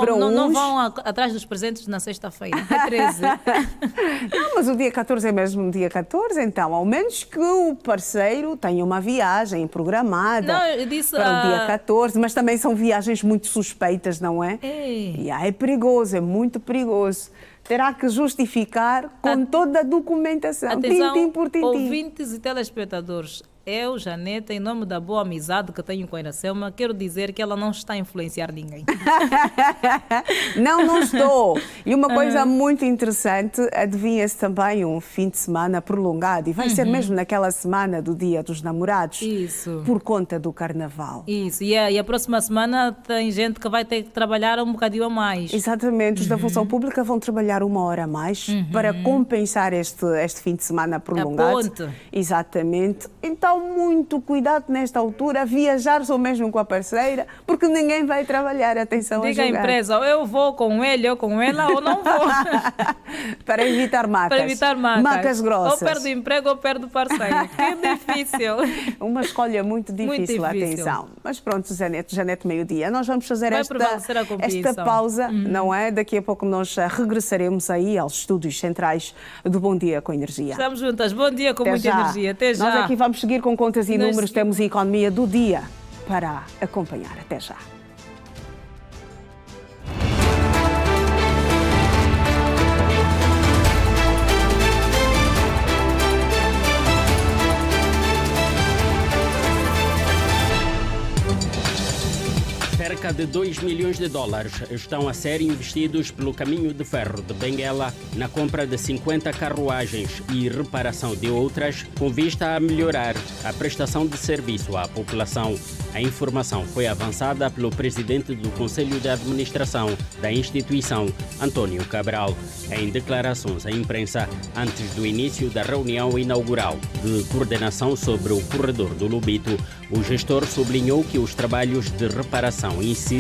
vão atrás dos presentes na sexta-feira, é 13. Não, mas o dia 14 é mesmo o dia 14, então, ao menos que o parceiro tenha uma viagem programada. Não, eu disse para o dia 14, mas também são viagens muito suspeitas, não é? É perigoso, é muito perigoso. Terá que justificar com toda a documentação, Atenção, tintim por tintim. Ouvintes e telespectadores, eu, Janete, em nome da boa amizade que tenho com a Iracelma, quero dizer que ela não está a influenciar ninguém. Não estou. E uma coisa muito interessante, adivinha-se também um fim de semana prolongado, e vai ser mesmo naquela semana do Dia dos Namorados. Isso. Por conta do Carnaval. Isso, e a próxima semana tem gente que vai ter que trabalhar um bocadinho a mais. Exatamente, os da função pública vão trabalhar 1 hora a mais para compensar este fim de semana prolongado. A ponte. Exatamente. Então, muito cuidado nesta altura, viajar só mesmo com a parceira, porque ninguém vai trabalhar, atenção. Diga a à jogar. empresa, ou eu vou com ele, ou com ela, ou não vou. Para evitar macas. Para evitar macas. Macas grossas. Ou perde o emprego ou perde o parceiro. Que difícil. Uma escolha muito difícil, atenção. Mas pronto, Janete Meio-Dia, nós vamos fazer esta pausa, não é? Daqui a pouco nós regressaremos aí aos estúdios centrais do Bom Dia com Energia. Estamos juntas. Bom dia com Até muita já. energia. Até já. Nós aqui vamos seguir com contas e números, temos a economia do dia para acompanhar. Até já. Cerca de 2 milhões de dólares estão a ser investidos pelo caminho de ferro de Benguela na compra de 50 carruagens e reparação de outras, com vista a melhorar a prestação de serviço à população. A informação foi avançada pelo presidente do Conselho de Administração da instituição, Antônio Cabral, em declarações à imprensa antes do início da reunião inaugural de coordenação sobre o corredor do Lubito. O gestor sublinhou que os trabalhos de reparação incidem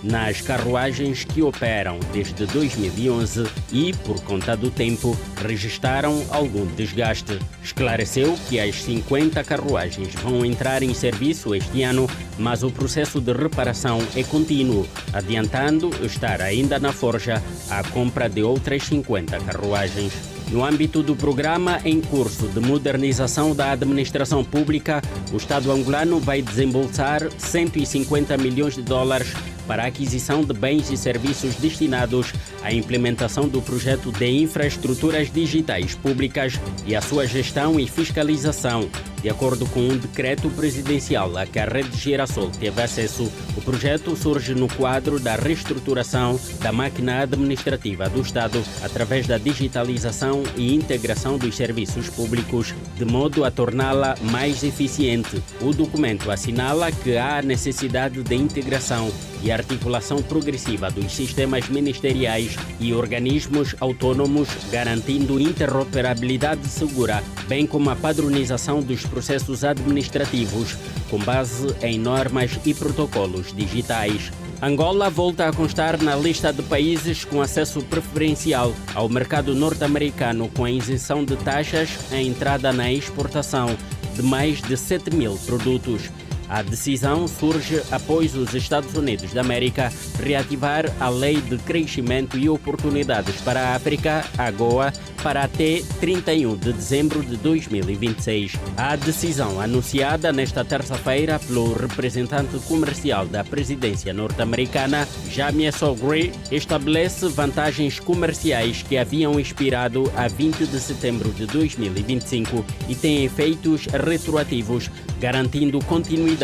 nas carruagens que operam desde 2011 e, por conta do tempo, registraram algum desgaste. Esclareceu que as 50 carruagens vão entrar em serviço este ano, mas o processo de reparação é contínuo, adiantando estar ainda na forja a compra de outras 50 carruagens. No âmbito do programa em curso de modernização da administração pública, o Estado angolano vai desembolsar 150 milhões de dólares para a aquisição de bens e serviços destinados à implementação do projeto de infraestruturas digitais públicas e a sua gestão e fiscalização. De acordo com um decreto presidencial a que a Rede Girassol teve acesso, o projeto surge no quadro da reestruturação da máquina administrativa do Estado através da digitalização e integração dos serviços públicos, de modo a torná-la mais eficiente. O documento assinala que há necessidade de integração e articulação progressiva dos sistemas ministeriais e organismos autônomos, garantindo interoperabilidade segura, bem como a padronização dos processos administrativos, com base em normas e protocolos digitais. Angola volta a constar na lista de países com acesso preferencial ao mercado norte-americano, com a isenção de taxas à entrada na exportação de mais de 7.000 produtos. A decisão surge após os Estados Unidos da América reativar a Lei de Crescimento e Oportunidades para a África, AGOA, para até 31 de dezembro de 2026. A decisão anunciada nesta terça-feira pelo representante comercial da presidência norte-americana, Jamie Sogri, estabelece vantagens comerciais que haviam expirado a 20 de setembro de 2025 e tem efeitos retroativos, garantindo continuidade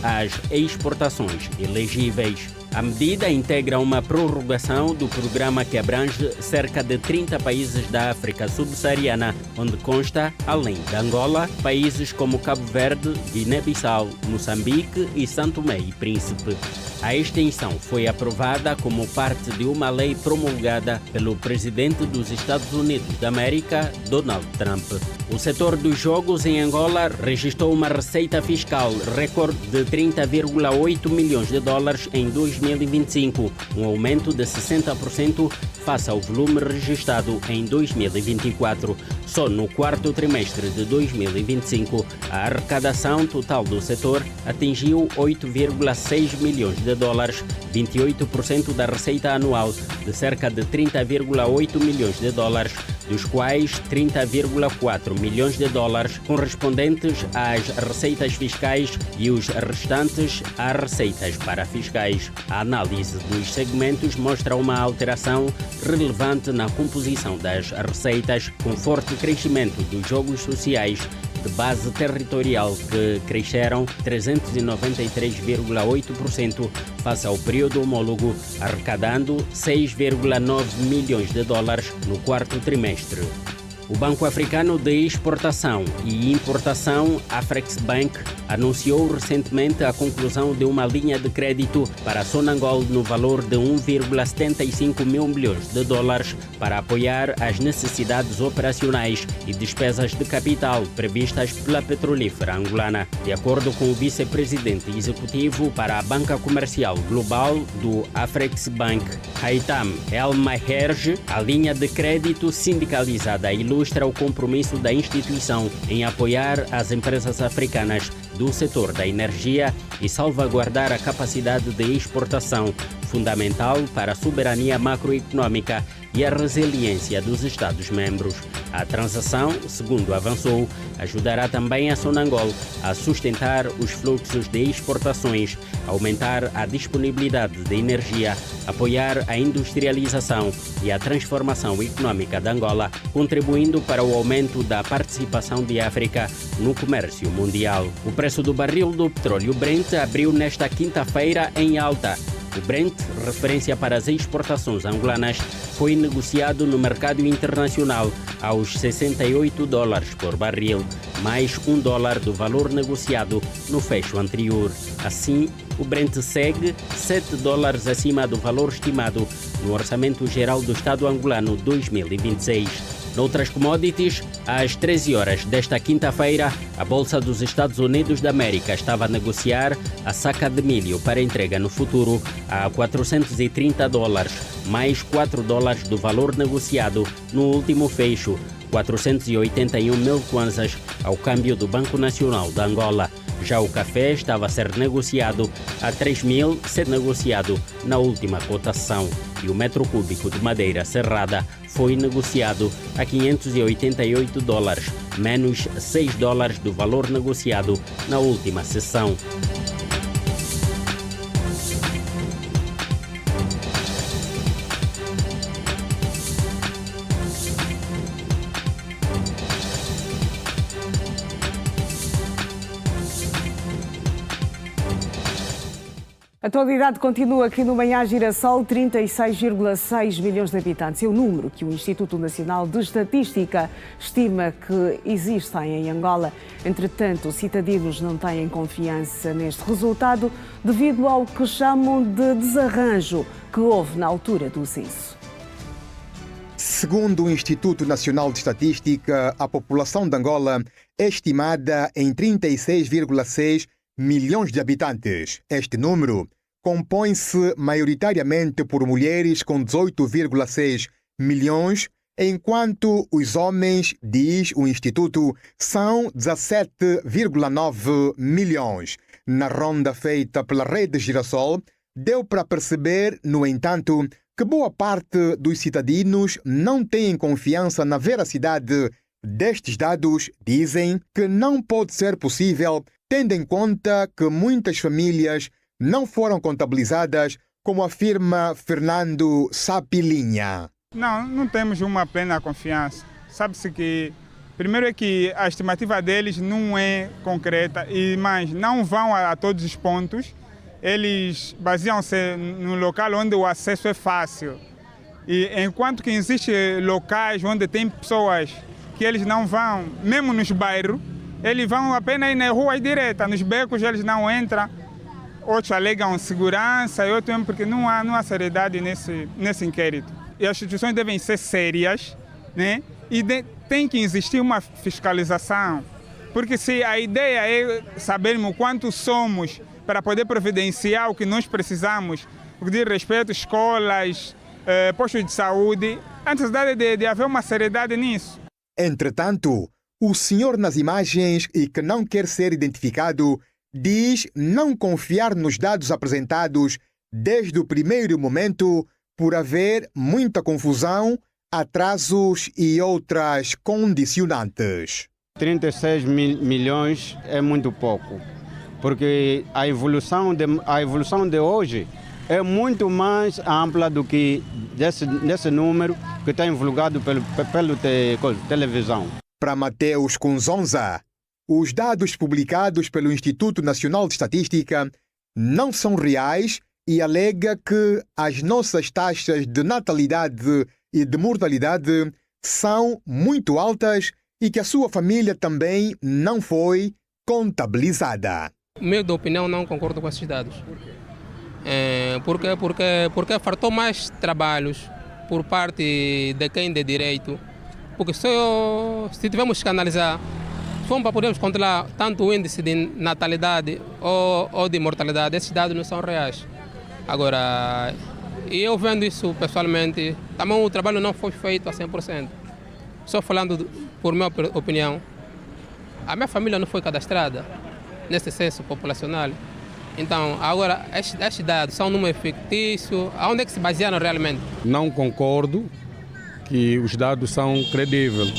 às exportações elegíveis. A medida integra uma prorrogação do programa que abrange cerca de 30 países da África subsaariana, onde consta, além de Angola, países como Cabo Verde, Guiné-Bissau, Moçambique e São Tomé e Príncipe. A extensão foi aprovada como parte de uma lei promulgada pelo presidente dos Estados Unidos da América, Donald Trump. O setor dos jogos em Angola registrou uma receita fiscal recorde de 30,8 milhões de dólares em 2025, um aumento de 60% face ao volume registrado em 2024. Só no quarto trimestre de 2025, a arrecadação total do setor atingiu 8,6 milhões de dólares, 28% da receita anual de cerca de 30,8 milhões de dólares, dos quais 30,4 milhões de dólares correspondentes às receitas fiscais e os restantes às receitas parafiscais. A análise dos segmentos mostra uma alteração relevante na composição das receitas, com forte crescimento dos jogos sociais de base territorial, que cresceram 393,8% face ao período homólogo, arrecadando 6,9 milhões de dólares no quarto trimestre. O Banco Africano de Exportação e Importação, Afrexbank, anunciou recentemente a conclusão de uma linha de crédito para a Sonangol no valor de 1,75 mil milhões de dólares para apoiar as necessidades operacionais e despesas de capital previstas pela petrolífera angolana. De acordo com o vice-presidente executivo para a Banca Comercial Global do Afrexbank, Haitham El Maherj, a linha de crédito sindicalizada ilustra o compromisso da instituição em apoiar as empresas africanas do setor da energia e salvaguardar a capacidade de exportação, fundamental para a soberania macroeconômica e a resiliência dos Estados-membros. A transação, segundo avançou, ajudará também a Sonangol a sustentar os fluxos de exportações, aumentar a disponibilidade de energia, apoiar a industrialização e a transformação econômica de Angola, contribuindo para o aumento da participação de África no comércio mundial. O preço do barril do petróleo Brent abriu nesta quinta-feira em alta. O Brent, referência para as exportações angolanas, foi negociado no mercado internacional aos 68 dólares por barril, mais $1 do valor negociado no fecho anterior. Assim, o Brent segue 7 dólares acima do valor estimado no Orçamento Geral do Estado angolano 2026. Noutras commodities, às 13 horas desta quinta-feira, a Bolsa dos Estados Unidos da América estava a negociar a saca de milho para entrega no futuro a 430 dólares, mais 4 dólares do valor negociado no último fecho, 481 mil kwanzas ao câmbio do Banco Nacional de Angola. Já o café estava a ser negociado a 3.000, negociado na última cotação, e o metro cúbico de madeira serrada foi negociado a 588 dólares, menos 6 dólares do valor negociado na última sessão. A atualidade continua aqui no Manhã Girassol, 36,6 milhões de habitantes. É o número que o Instituto Nacional de Estatística estima que existem em Angola. Entretanto, os cidadãos não têm confiança neste resultado devido ao que chamam de desarranjo que houve na altura do censo. Segundo o Instituto Nacional de Estatística, a população de Angola é estimada em 36,6 milhões de habitantes. Este número compõe-se maioritariamente por mulheres com 18,6 milhões, enquanto os homens, diz o Instituto, são 17,9 milhões. Na ronda feita pela Rede Girassol, deu para perceber, no entanto, que boa parte dos cidadãos não têm confiança na veracidade destes dados. Dizem que não pode ser possível, tendo em conta que muitas famílias não foram contabilizadas, como afirma Fernando Sapilinha. Não temos uma plena confiança. Sabe-se que, primeiro é que a estimativa deles não é concreta, e mais, não vão a todos os pontos. Eles baseiam-se no local onde o acesso é fácil. E enquanto que existem locais onde tem pessoas que eles não vão, mesmo nos bairros, eles vão apenas ir na rua direta, nos becos eles não entram. Outros alegam segurança e outros porque não há seriedade nesse inquérito. E as instituições devem ser sérias, né? E tem que existir uma fiscalização. Porque se a ideia é sabermos quanto somos para poder providenciar o que nós precisamos, o que diz respeito a escolas, postos de saúde, a necessidade de haver uma seriedade nisso. Entretanto, o senhor nas imagens e que não quer ser identificado diz não confiar nos dados apresentados desde o primeiro momento por haver muita confusão, atrasos e outras condicionantes. 36 milhões é muito pouco, porque a evolução de hoje é muito mais ampla do que desse número que está divulgado pela televisão. Para Mateus Kunzonza, os dados publicados pelo Instituto Nacional de Estatística não são reais e alega que as nossas taxas de natalidade e de mortalidade são muito altas e que a sua família também não foi contabilizada. Minha opinião, não concordo com esses dados. Porque faltou mais trabalhos por parte de quem de direito. Porque se tivermos que analisar, para podermos controlar tanto o índice de natalidade ou de mortalidade, esses dados não são reais. Agora, eu vendo isso pessoalmente, também o trabalho não foi feito a 100%. Só falando por minha opinião, a minha família não foi cadastrada nesse censo populacional. Então, agora, estes dados são números fictícios, aonde é que se basearam realmente? Não concordo que os dados são credíveis,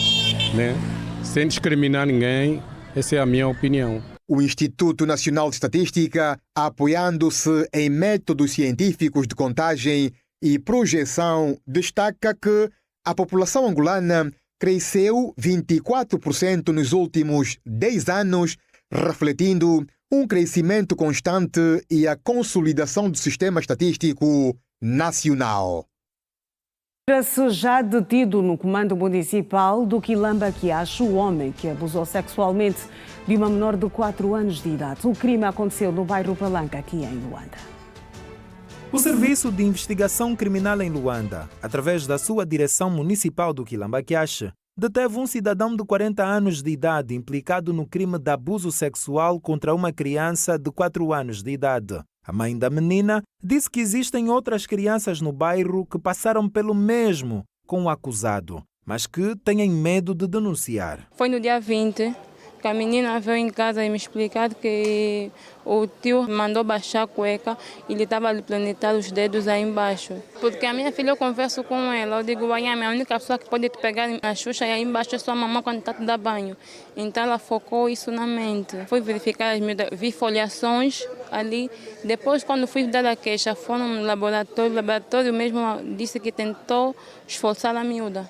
né? Sem discriminar ninguém, essa é a minha opinião. O Instituto Nacional de Estatística, apoiando-se em métodos científicos de contagem e projeção, destaca que a população angolana cresceu 24% nos últimos 10 anos, refletindo um crescimento constante e a consolidação do sistema estatístico nacional. Era-se já detido no comando municipal do Quilamba Quiacho o homem que abusou sexualmente de uma menor de 4 anos de idade. O crime aconteceu no bairro Palanca, aqui em Luanda. O Serviço de Investigação Criminal em Luanda, através da sua Direção Municipal do Quilamba Quiacho, deteve um cidadão de 40 anos de idade implicado no crime de abuso sexual contra uma criança de 4 anos de idade. A mãe da menina disse que existem outras crianças no bairro que passaram pelo mesmo com o acusado, mas que têm medo de denunciar. Foi no dia 20 que a menina veio em casa e me explicou que o tio mandou baixar a cueca e ele estava a planetar os dedos aí embaixo. Porque a minha filha, eu converso com ela, eu digo, a única pessoa que pode te pegar na xuxa aí embaixo é sua mamãe quando está te dando banho. Então ela focou isso na mente. Fui verificar as miúdas, vi folhações ali. Depois, quando fui dar a queixa, foram no laboratório, o laboratório mesmo disse que tentou esforçar a miúda.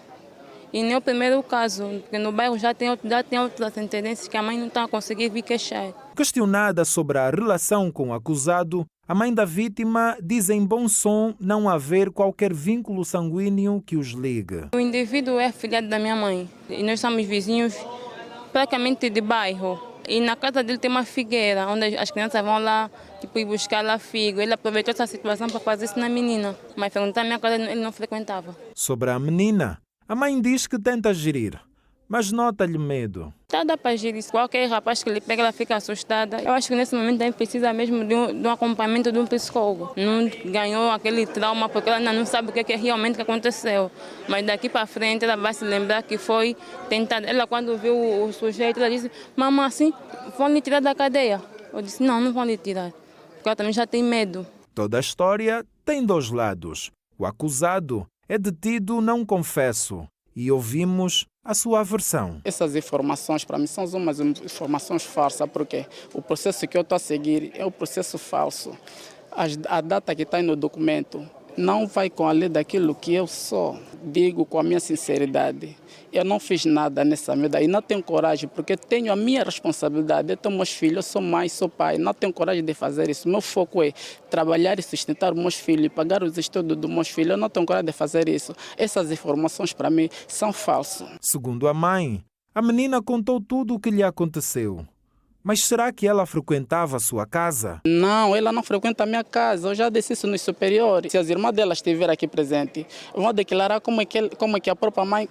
E nem o primeiro caso, porque no bairro já tem outras tendências que a mãe não está a conseguir vir queixar. Questionada sobre a relação com o acusado, a mãe da vítima diz em bom som não haver qualquer vínculo sanguíneo que os ligue. O indivíduo é afilhado da minha mãe e nós somos vizinhos praticamente de bairro. E na casa dele tem uma figueira, onde as crianças vão lá ir buscar lá figo. Ele aproveitou essa situação para fazer isso na menina, mas perguntar à minha casa ele não frequentava. Sobre a menina, a mãe diz que tenta gerir, mas nota-lhe medo. Dá para gerir. Qualquer rapaz que lhe pega, ela fica assustada. Eu acho que nesse momento a precisa mesmo de um acompanhamento de um psicólogo. Não ganhou aquele trauma porque ela ainda não sabe o que é realmente que aconteceu. Mas daqui para frente ela vai se lembrar que foi tentada. Ela quando viu o sujeito, ela disse, mamãe, assim, vão lhe tirar da cadeia. Eu disse, não vão lhe tirar. Porque ela também já tem medo. Toda a história tem dois lados. O acusado é detido não confesso. E ouvimos a sua versão. Essas informações para mim são umas informações falsas, porque o processo que eu estou a seguir é um processo falso. A data que está no documento não vai com a lei daquilo que eu sou. Digo com a minha sinceridade. Eu não fiz nada nessa vida e não tenho coragem, porque tenho a minha responsabilidade. Eu tenho meus filhos, eu sou mãe, sou pai, não tenho coragem de fazer isso. Meu foco é trabalhar e sustentar os meus filhos, pagar os estudos dos meus filhos. Eu não tenho coragem de fazer isso. Essas informações para mim são falsas. Segundo a mãe, a menina contou tudo o que lhe aconteceu. Mas será que ela frequentava a sua casa? Não, ela não frequenta a minha casa. Eu já disse isso nos superiores. Se as irmãs dela estiverem aqui presentes, vão declarar como é que a própria mãe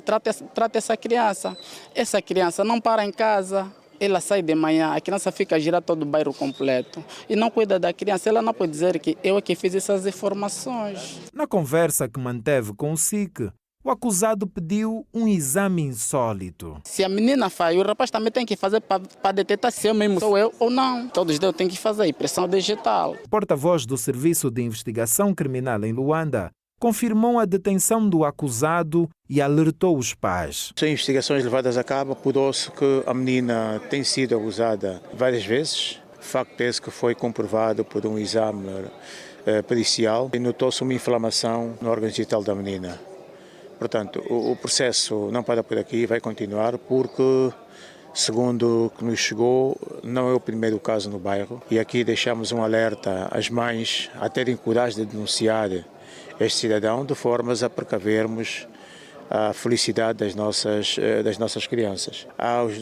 trata essa criança. Essa criança não para em casa. Ela sai de manhã, a criança fica a girar todo o bairro completo. E não cuida da criança. Ela não pode dizer que eu é que fiz essas informações. Na conversa que manteve com o SIC, o acusado pediu um exame insólito. Se a menina faz, o rapaz também tem que fazer para detectar se eu mesmo sou eu ou não. Todos têm que fazer impressão digital. Porta-voz do Serviço de Investigação Criminal em Luanda confirmou a detenção do acusado e alertou os pais. Sem investigações levadas a cabo, apurou-se que a menina tem sido abusada várias vezes. O facto é esse que foi comprovado por um exame pericial e notou-se uma inflamação no órgão genital da menina. Portanto, o processo não para por aqui, vai continuar, porque, segundo o que nos chegou, não é o primeiro caso no bairro. E aqui deixamos um alerta às mães a terem coragem de denunciar este cidadão, de formas a precavermos a felicidade das nossas crianças.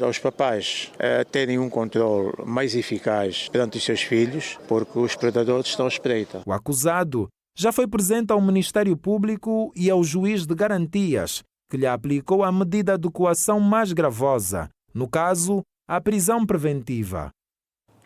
Aos papais terem um controle mais eficaz perante os seus filhos, porque os predadores estão à espreita. O acusado já foi presente ao Ministério Público e ao juiz de garantias, que lhe aplicou a medida de coação mais gravosa, no caso, a prisão preventiva.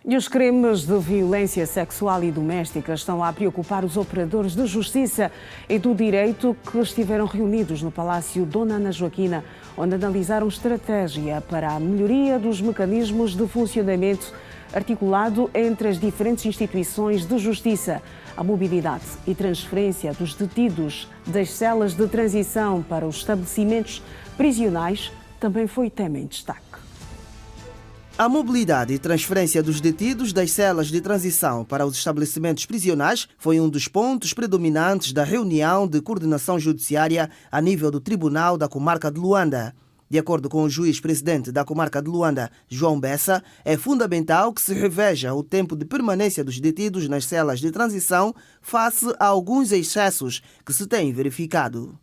E os crimes de violência sexual e doméstica estão a preocupar os operadores de justiça e do direito que estiveram reunidos no Palácio Dona Ana Joaquina, onde analisaram estratégia para a melhoria dos mecanismos de funcionamento articulado entre as diferentes instituições de justiça. A mobilidade e transferência dos detidos das celas de transição para os estabelecimentos prisionais também foi tema em destaque. A mobilidade e transferência dos detidos das celas de transição para os estabelecimentos prisionais foi um dos pontos predominantes da reunião de coordenação judiciária a nível do Tribunal da Comarca de Luanda. De acordo com o juiz-presidente da Comarca de Luanda, João Bessa, é fundamental que se reveja o tempo de permanência dos detidos nas celas de transição face a alguns excessos que se têm verificado.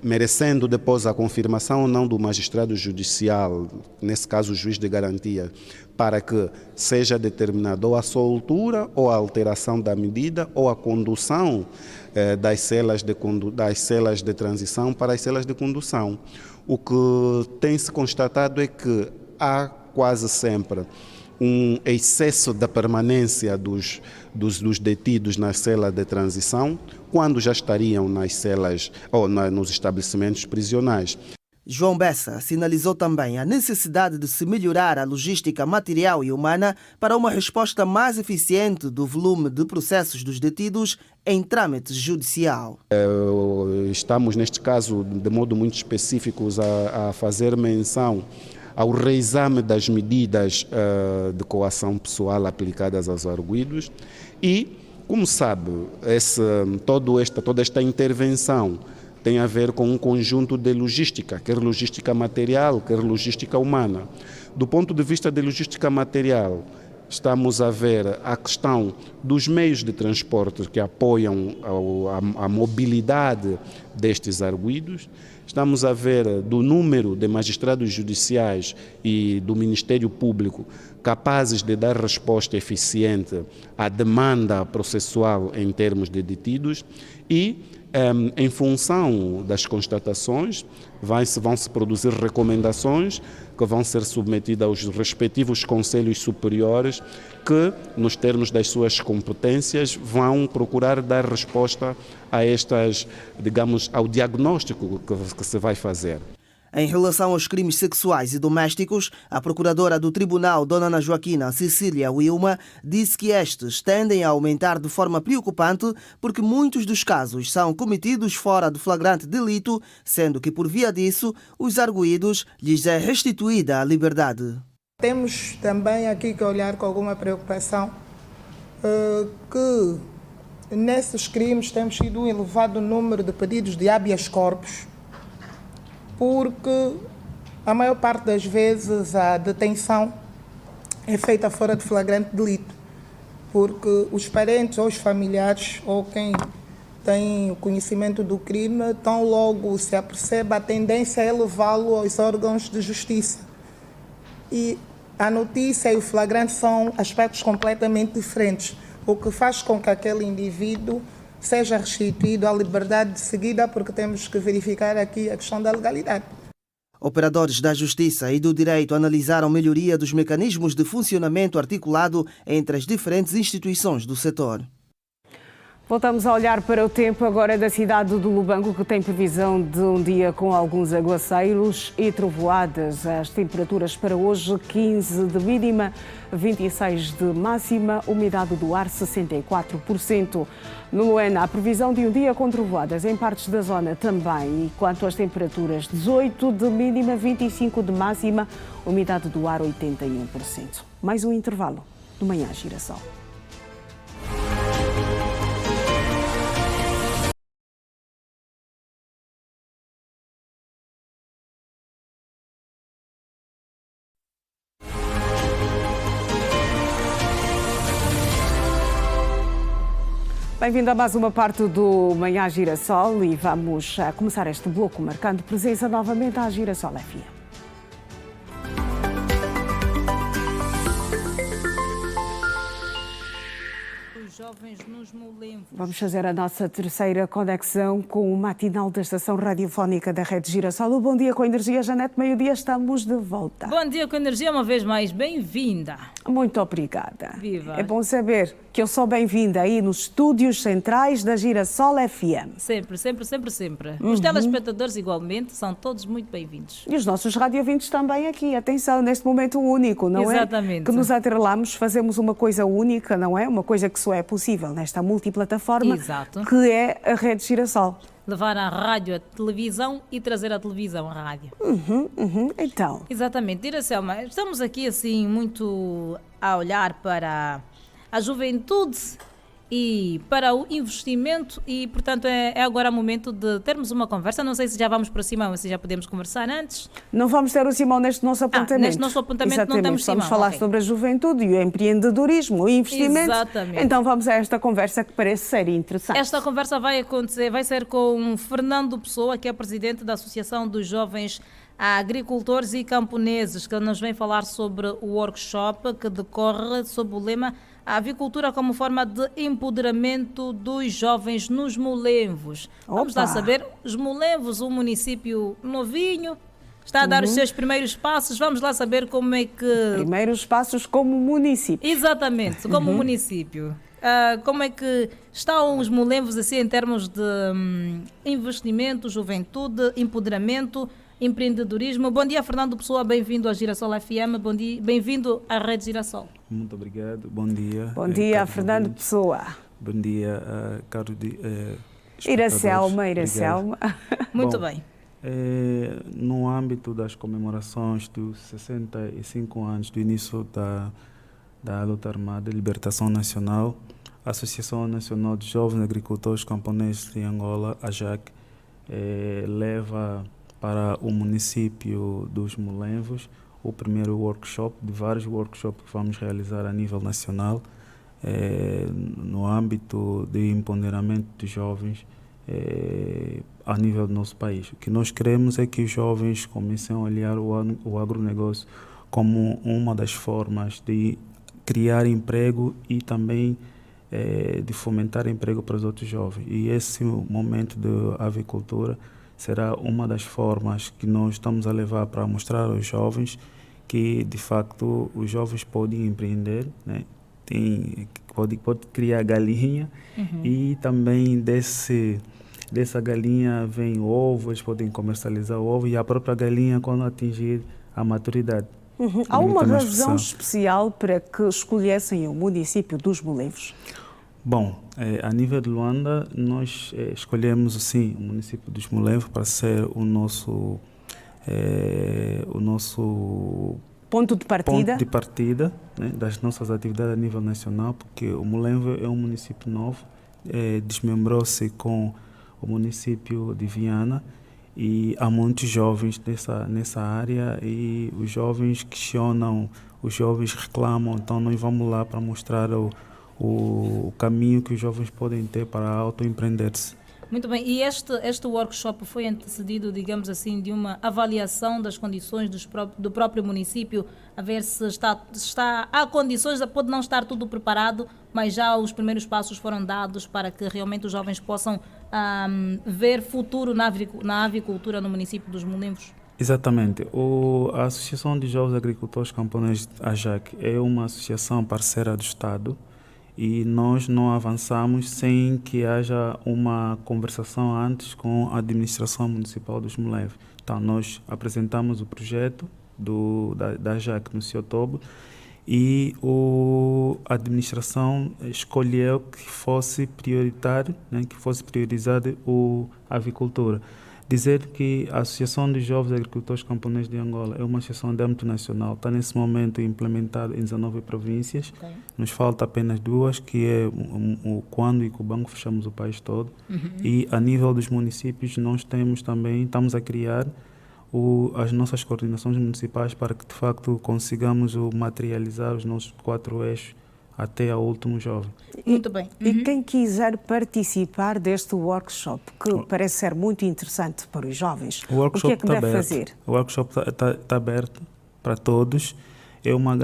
Merecendo depois a confirmação ou não do magistrado judicial, nesse caso o juiz de garantia, para que seja determinada ou a soltura ou a alteração da medida ou a condução das celas de transição para as celas de condução. O que tem se constatado é que há quase sempre um excesso da permanência dos detidos nas celas de transição, quando já estariam nas celas ou nos estabelecimentos prisionais. João Bessa sinalizou também a necessidade de se melhorar a logística material e humana para uma resposta mais eficiente do volume de processos dos detidos em trâmite judicial. Estamos, neste caso, de modo muito específico, a fazer menção ao reexame das medidas de coação pessoal aplicadas aos arguidos e, como sabe, toda esta intervenção tem a ver com um conjunto de logística, quer logística material, quer logística humana. Do ponto de vista de logística material, estamos a ver a questão dos meios de transporte que apoiam a mobilidade destes arguidos. Estamos a ver do número de magistrados judiciais e do Ministério Público capazes de dar resposta eficiente à demanda processual em termos de detidos e, em função das constatações, vão se produzir recomendações que vão ser submetidas aos respectivos conselhos superiores que, nos termos das suas competências, vão procurar dar resposta a estas, digamos, ao diagnóstico que se vai fazer. Em relação aos crimes sexuais e domésticos, a procuradora do Tribunal, Dona Ana Joaquina Cecília Wilma, disse que estes tendem a aumentar de forma preocupante porque muitos dos casos são cometidos fora de flagrante delito, sendo que, por via disso, os arguidos lhes é restituída a liberdade. Temos também aqui que olhar com alguma preocupação que nesses crimes temos tido um elevado número de pedidos de habeas corpus, porque a maior parte das vezes a detenção é feita fora de flagrante delito, porque os parentes ou os familiares ou quem tem o conhecimento do crime, tão logo se apercebe, a tendência é levá-lo aos órgãos de justiça. E a notícia e o flagrante são aspectos completamente diferentes, o que faz com que aquele indivíduo seja restituído à liberdade de seguida, porque temos que verificar aqui a questão da legalidade. Operadores da Justiça e do Direito analisaram melhoria dos mecanismos de funcionamento articulado entre as diferentes instituições do setor. Voltamos a olhar para o tempo agora da cidade do Lubango, que tem previsão de um dia com alguns aguaceiros e trovoadas. As temperaturas para hoje, 15 de mínima, 26 de máxima, umidade do ar 64%. No Luena, a previsão de um dia com trovoadas em partes da zona também. E quanto às temperaturas, 18 de mínima, 25 de máxima, umidade do ar 81%. Mais um intervalo do Manhã Girassol. Bem-vindo a mais uma parte do Manhã Girassol e vamos começar este bloco marcando presença novamente à Girassol FM. Jovens nos Molevos. Vamos fazer a nossa terceira conexão com o matinal da Estação Radiofónica da Rede Girassol. Bom dia com energia, Janete. Meio-dia estamos de volta. Bom dia com energia, uma vez mais. Bem-vinda. Muito obrigada. Viva. É bom saber que eu sou bem-vinda aí nos estúdios centrais da Girassol FM. Sempre, sempre, sempre, sempre. Os telespectadores, igualmente, são todos muito bem-vindos. E os nossos radiovintes também aqui. Atenção, neste momento único, não é? Exatamente. Que nos atrelamos, fazemos uma coisa única, não é? Uma coisa que só é possível nesta multiplataforma. Exato. Que é a Rede Girassol. Levar a rádio à televisão e trazer a televisão à rádio. Então. Exatamente. Iracelma, estamos aqui assim muito a olhar para a juventude e para o investimento e, portanto, é agora o momento de termos uma conversa. Não sei se já vamos para o Simão ou se já podemos conversar antes. Não vamos ter o Simão neste nosso apontamento. Neste nosso apontamento exatamente. Não temos Simão. Vamos falar sobre a juventude e o empreendedorismo, o investimento. Exatamente. Então vamos a esta conversa que parece ser interessante. Esta conversa vai ser com Fernando Pessoa, que é presidente da Associação dos Jovens Agricultores e Camponeses, que nos vem falar sobre o workshop que decorre sob o lema A Avicultura como forma de empoderamento dos jovens nos Molevos. Vamos lá saber, os Molevos, um município novinho, está a dar os seus primeiros passos. Vamos lá saber como é que... Primeiros passos como município. Exatamente, como município. Como é que estão os Molevos assim, em termos de investimento, juventude, empoderamento, empreendedorismo? Bom dia, Fernando Pessoa, bem-vindo à Girassol FM, bem-vindo à Rede Girassol. Muito obrigado, bom dia. Bom dia, Fernando Pessoa. Bom dia, caro Iracelma. Muito bem. No âmbito das comemorações dos 65 anos do início da luta armada, Libertação Nacional, a Associação Nacional de Jovens Agricultores Camponeses de Angola, AJAC, leva para o município dos Molevos o primeiro workshop de vários workshops que vamos realizar a nível nacional no âmbito de empoderamento de jovens a nível do nosso país. O que nós queremos é que os jovens comecem a olhar o agronegócio como uma das formas de criar emprego e também de fomentar emprego para os outros jovens. E esse momento da avicultura será uma das formas que nós estamos a levar para mostrar aos jovens que, de facto, os jovens podem empreender, né? Pode criar galinha e também dessa galinha vem ovo, eles podem comercializar o ovo e a própria galinha quando atingir a maturidade. Há uma razão especial para que escolhessem o município dos Molevos? Bom, a nível de Luanda, nós escolhemos sim o município dos Molevos para ser o nosso ponto de partida, né, das nossas atividades a nível nacional, porque o Molevo é um município novo, desmembrou-se com o município de Viana e há muitos jovens nessa área e os jovens questionam, os jovens reclamam, então nós vamos lá para mostrar o caminho que os jovens podem ter para autoempreender-se. Muito bem, e este workshop foi antecedido, digamos assim, de uma avaliação das condições do próprio município, a ver se há condições, pode não estar tudo preparado, mas já os primeiros passos foram dados para que realmente os jovens possam ver futuro na avicultura no município dos Molevos. Exatamente. A Associação de Jovens Agricultores Camponeses, AJAC, é uma associação parceira do Estado, e nós não avançamos sem que haja uma conversação antes com a administração municipal dos Molevos. Então, nós apresentamos o projeto da AJAC no Ciotobo e a administração escolheu que fosse prioritário, né, que fosse priorizada a avicultura. Dizer que a Associação de Jovens Agricultores Camponeses de Angola é uma associação de âmbito nacional, está nesse momento implementada em 19 províncias. Okay. Nos falta apenas 2, que é o Quando e Cubango, fechamos o país todo. E a nível dos municípios nós estamos a criar as nossas coordenações municipais para que de facto consigamos materializar os nossos 4 eixos até ao último jovem. Muito bem. E quem quiser participar deste workshop, que parece ser muito interessante para os jovens, o que é que deve fazer? O workshop está aberto para todos. É uma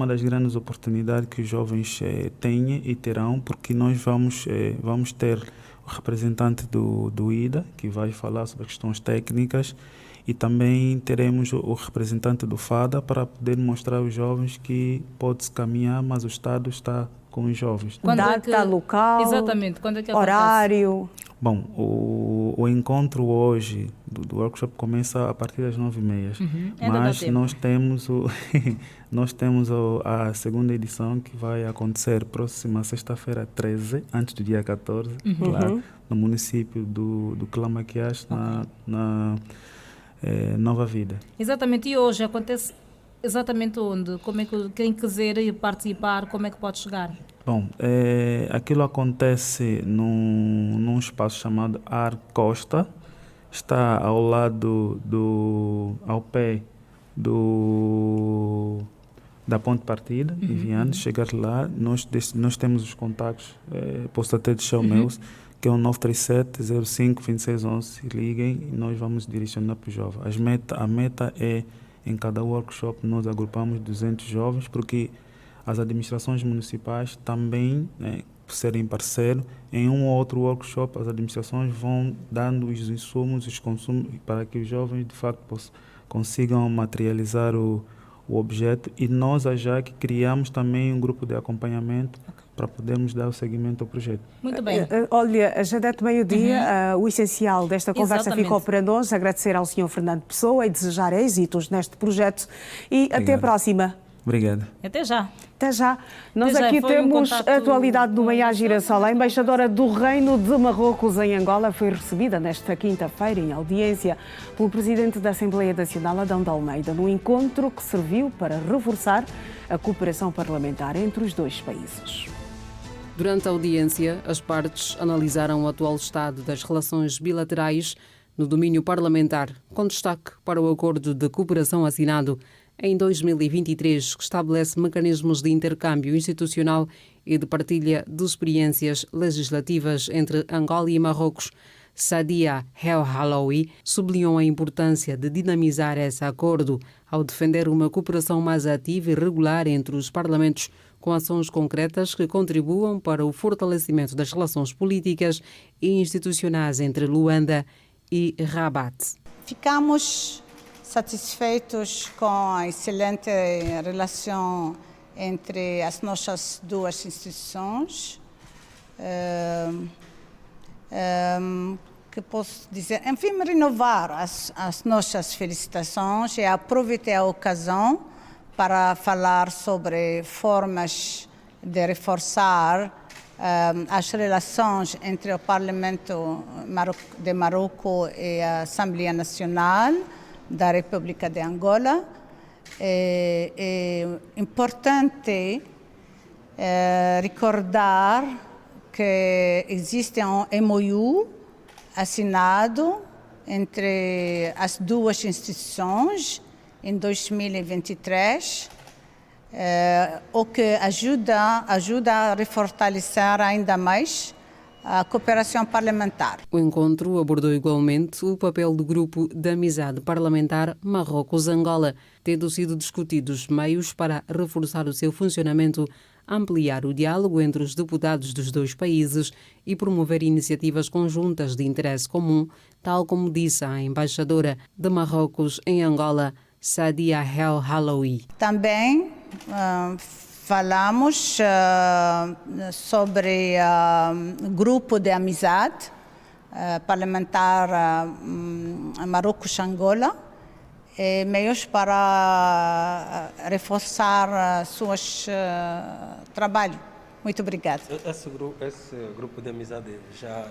das grandes oportunidades que os jovens têm e terão, porque nós vamos ter o representante do IDA, que vai falar sobre questões técnicas, e também teremos o representante do FADA para poder mostrar aos jovens que pode-se caminhar, mas o Estado está com os jovens. Data, local, exatamente, quando é que horário? Bom, o encontro hoje do workshop começa a partir das 9h30, mas nós temos a segunda edição que vai acontecer próxima sexta-feira 13, antes do dia 14, lá no município do Quilamaquiache, na Nova Vida. Exatamente, e hoje acontece exatamente onde? Como é que quem quiser participar, como é que pode chegar? Bom, aquilo acontece num espaço chamado Ar Costa, está ao lado ao pé da ponte partida, em Viana. Chegar lá, nós temos os contactos, posso até deixar o meus, que é o 937-05-2611, liguem e nós vamos direcionar para os jovens. A meta é, em cada workshop, nós agrupamos 200 jovens, porque as administrações municipais também, por serem parceiros, em um ou outro workshop, as administrações vão dando os insumos, os consumos, para que os jovens, de facto, consigam materializar o objeto. E nós, a JAC, criamos também um grupo de acompanhamento para podermos dar o seguimento ao projeto. Muito bem. Olha, já deve meio-dia, o essencial desta conversa ficou para nós. Agradecer ao Sr. Fernando Pessoa e desejar êxitos neste projeto. E Obrigado. Até a próxima. Obrigado. Até já. Até já. Nós aqui temos a atualidade do Manhã Girassol. A embaixadora do Reino de Marrocos em Angola foi recebida nesta quinta-feira em audiência pelo Presidente da Assembleia Nacional, Adão de Almeida, num encontro que serviu para reforçar a cooperação parlamentar entre os dois países. Durante a audiência, as partes analisaram o atual estado das relações bilaterais no domínio parlamentar, com destaque para o acordo de cooperação assinado em 2023, que estabelece mecanismos de intercâmbio institucional e de partilha de experiências legislativas entre Angola e Marrocos. Sadia El Halaoui sublinhou a importância de dinamizar esse acordo ao defender uma cooperação mais ativa e regular entre os parlamentos, com ações concretas que contribuam para o fortalecimento das relações políticas e institucionais entre Luanda e Rabat. Ficamos satisfeitos com a excelente relação entre as nossas duas instituições. Que posso dizer? Enfim, renovar as nossas felicitações e aproveitei a ocasião para falar sobre formas de reforçar as relações entre o Parlamento de Marrocos e a Assembleia Nacional da República de Angola. É importante recordar que existe um MOU assinado entre as duas instituições em 2023, o que ajuda a refortalecer ainda mais a cooperação parlamentar. O encontro abordou igualmente o papel do Grupo de Amizade Parlamentar Marrocos-Angola, tendo sido discutidos meios para reforçar o seu funcionamento, ampliar o diálogo entre os deputados dos dois países e promover iniciativas conjuntas de interesse comum, tal como disse a embaixadora de Marrocos em Angola, Sadia El Halaoui. Também falamos sobre o grupo de amizade parlamentar Marrocos-Angola, meios para reforçar seus trabalho. Muito obrigada. Esse grupo de amizade já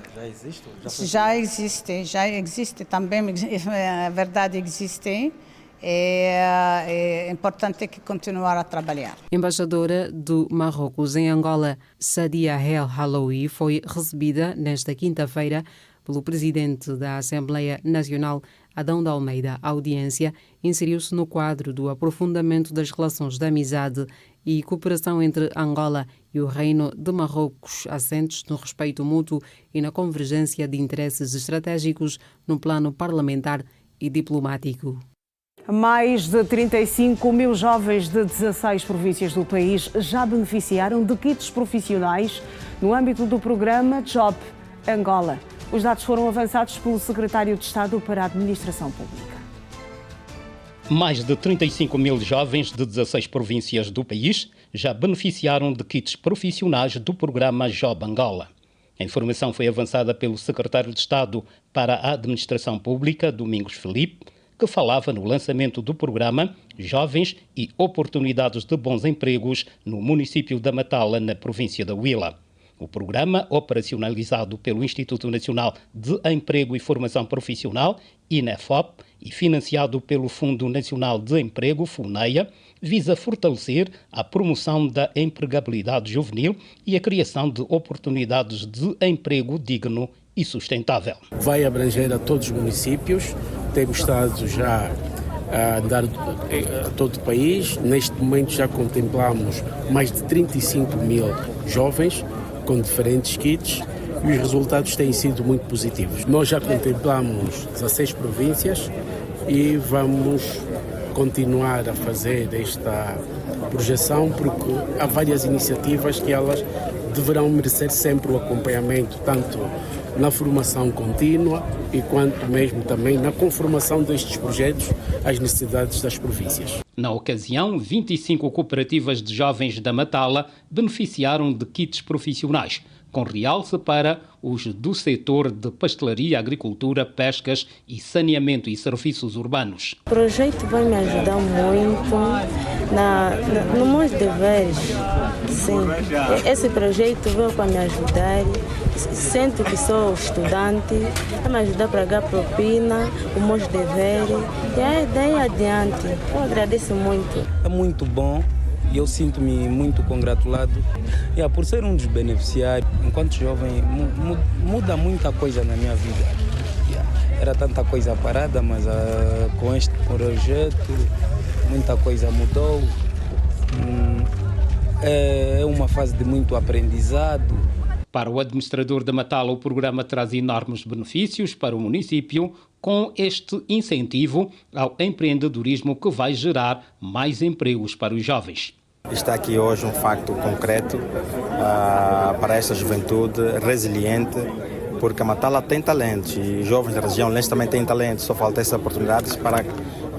existe? Já existe também, é verdade, existe. É importante que continuar a trabalhar. Embaixadora do Marrocos em Angola, Sadia El Halaoui, foi recebida nesta quinta-feira pelo presidente da Assembleia Nacional, Adão de Almeida. A audiência inseriu-se no quadro do aprofundamento das relações de amizade e cooperação entre Angola e o Reino de Marrocos, assentes no respeito mútuo e na convergência de interesses estratégicos no plano parlamentar e diplomático. Mais de 35 mil jovens de 16 províncias do país já beneficiaram de kits profissionais no âmbito do programa Job Angola. Os dados foram avançados pelo secretário de Estado para a Administração Pública. Mais de 35 mil jovens de 16 províncias do país já beneficiaram de kits profissionais do programa Job Angola. A informação foi avançada pelo secretário de Estado para a Administração Pública, Domingos Felipe, que falava no lançamento do programa Jovens e Oportunidades de Bons Empregos no município da Matala, na província da Huila. O programa, operacionalizado pelo Instituto Nacional de Emprego e Formação Profissional, INEFOP, e financiado pelo Fundo Nacional de Emprego, FUNEA, visa fortalecer a promoção da empregabilidade juvenil e a criação de oportunidades de emprego digno e sustentável. Vai abranger a todos os municípios, temos estado já a andar a todo o país. Neste momento já contemplamos mais de 35 mil jovens com diferentes kits e os resultados têm sido muito positivos. Nós já contemplamos 16 províncias e vamos continuar a fazer esta projeção porque há várias iniciativas que elas deverão merecer sempre o acompanhamento, tanto na formação contínua e quanto mesmo também na conformação destes projetos às necessidades das províncias. Na ocasião, 25 cooperativas de jovens da Matala beneficiaram de kits profissionais, com realce para os do setor de pastelaria, agricultura, pescas e saneamento e serviços urbanos. O projeto vai me ajudar muito nos meus deveres. Sim, esse projeto veio para me ajudar. Sinto que sou estudante, vai me ajudar a pagar propina, os meus deveres e daí adiante. Eu agradeço muito. É muito bom eu sinto-me muito congratulado por ser um dos beneficiários. Enquanto jovem, muda muita coisa na minha vida. Era tanta coisa parada, mas com este projeto muita coisa mudou. É uma fase de muito aprendizado. Para o administrador de Matala, o programa traz enormes benefícios para o município, com este incentivo ao empreendedorismo que vai gerar mais empregos para os jovens. Está aqui hoje um facto concreto para esta juventude resiliente, porque a Matala tem talentos e os jovens da região Leste também têm talentos, só falta essas oportunidades para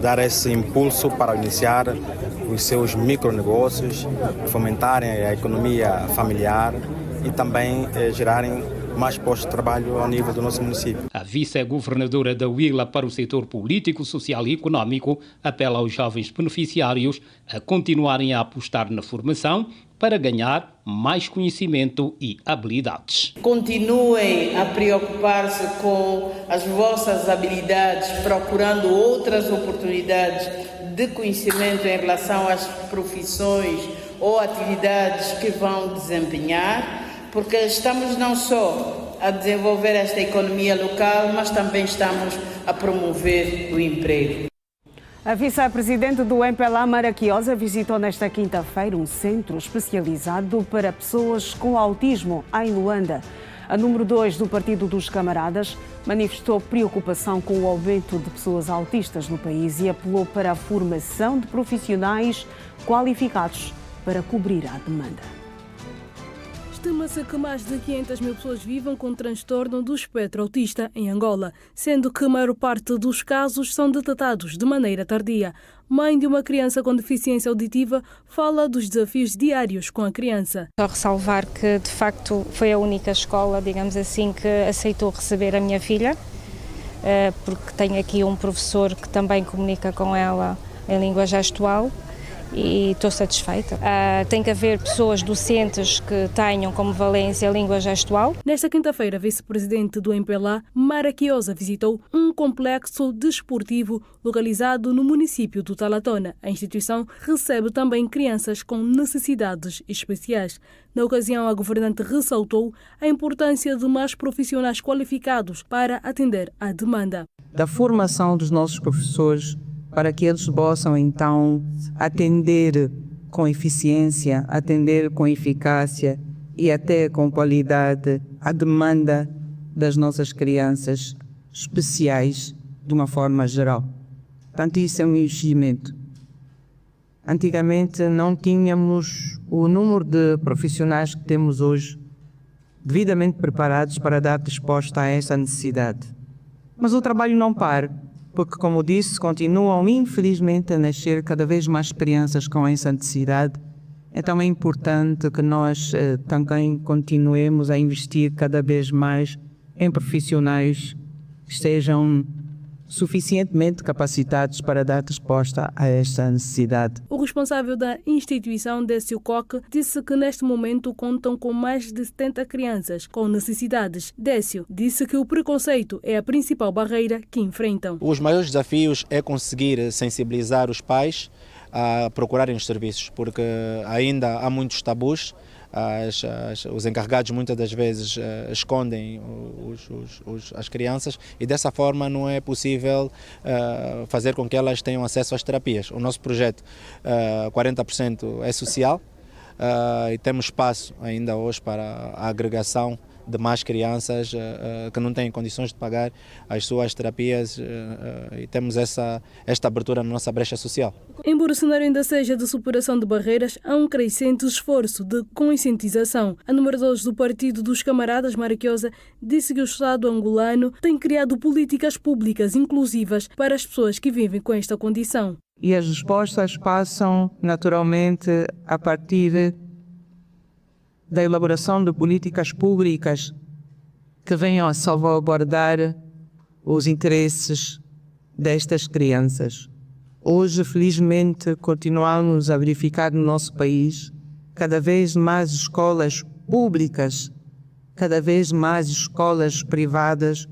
dar esse impulso para iniciar os seus micronegócios, fomentarem a economia familiar e também gerarem mais postos de trabalho ao nível do nosso município. A vice-governadora da Huila para o setor político, social e econômico apela aos jovens beneficiários a continuarem a apostar na formação para ganhar mais conhecimento e habilidades. Continuem a preocupar-se com as vossas habilidades, procurando outras oportunidades de conhecimento em relação às profissões ou atividades que vão desempenhar, porque estamos não só a desenvolver esta economia local, mas também estamos a promover o emprego. A vice-presidente do MPLA, Maraquiosa, visitou nesta quinta-feira um centro especializado para pessoas com autismo em Luanda. A número 2 do Partido dos Camaradas manifestou preocupação com o aumento de pessoas autistas no país e apelou para a formação de profissionais qualificados para cobrir a demanda. Estima-se que mais de 500 mil pessoas vivam com transtorno do espectro autista em Angola, sendo que a maior parte dos casos são detectados de maneira tardia. Mãe de uma criança com deficiência auditiva fala dos desafios diários com a criança. Só ressalvar que, de facto, foi a única escola, digamos assim, que aceitou receber a minha filha, porque tem aqui um professor que também comunica com ela em língua gestual. E estou satisfeita. Tem que haver pessoas docentes que tenham como valência a língua gestual. Nesta quinta-feira, a vice-presidente do MPLA, Maraquiosa, visitou um complexo desportivo localizado no município do Talatona. A instituição recebe também crianças com necessidades especiais. Na ocasião, a governante ressaltou a importância de mais profissionais qualificados para atender à demanda. Da formação dos nossos professores, para que eles possam, então, atender com eficiência, atender com eficácia e até com qualidade a demanda das nossas crianças especiais de uma forma geral. Portanto, isso é um investimento. Antigamente não tínhamos o número de profissionais que temos hoje devidamente preparados para dar resposta a essa necessidade. Mas o trabalho não para. Porque, como disse, continuam infelizmente a nascer cada vez mais crianças com essa necessidade. Então é importante que nós também continuemos a investir cada vez mais em profissionais que estejam suficientemente capacitados para dar resposta a esta necessidade. O responsável da instituição, Décio Coque, disse que neste momento contam com mais de 70 crianças com necessidades. Décio disse que o preconceito é a principal barreira que enfrentam. Os maiores desafios é conseguir sensibilizar os pais a procurarem os serviços, porque ainda há muitos tabus. Os encarregados muitas das vezes escondem as crianças e dessa forma não é possível fazer com que elas tenham acesso às terapias. O nosso projeto 40% é social e temos espaço ainda hoje para a agregação de mais crianças que não têm condições de pagar as suas terapias e temos esta abertura na nossa brecha social. Embora o cenário ainda seja de superação de barreiras, há um crescente esforço de conscientização. A número 2 do Partido dos Camaradas, Maraquiosa, disse que o Estado angolano tem criado políticas públicas inclusivas para as pessoas que vivem com esta condição. E as respostas passam naturalmente a partir da elaboração de políticas públicas que venham a salvaguardar os interesses destas crianças. Hoje, felizmente, continuamos a verificar no nosso país cada vez mais escolas públicas, cada vez mais escolas privadas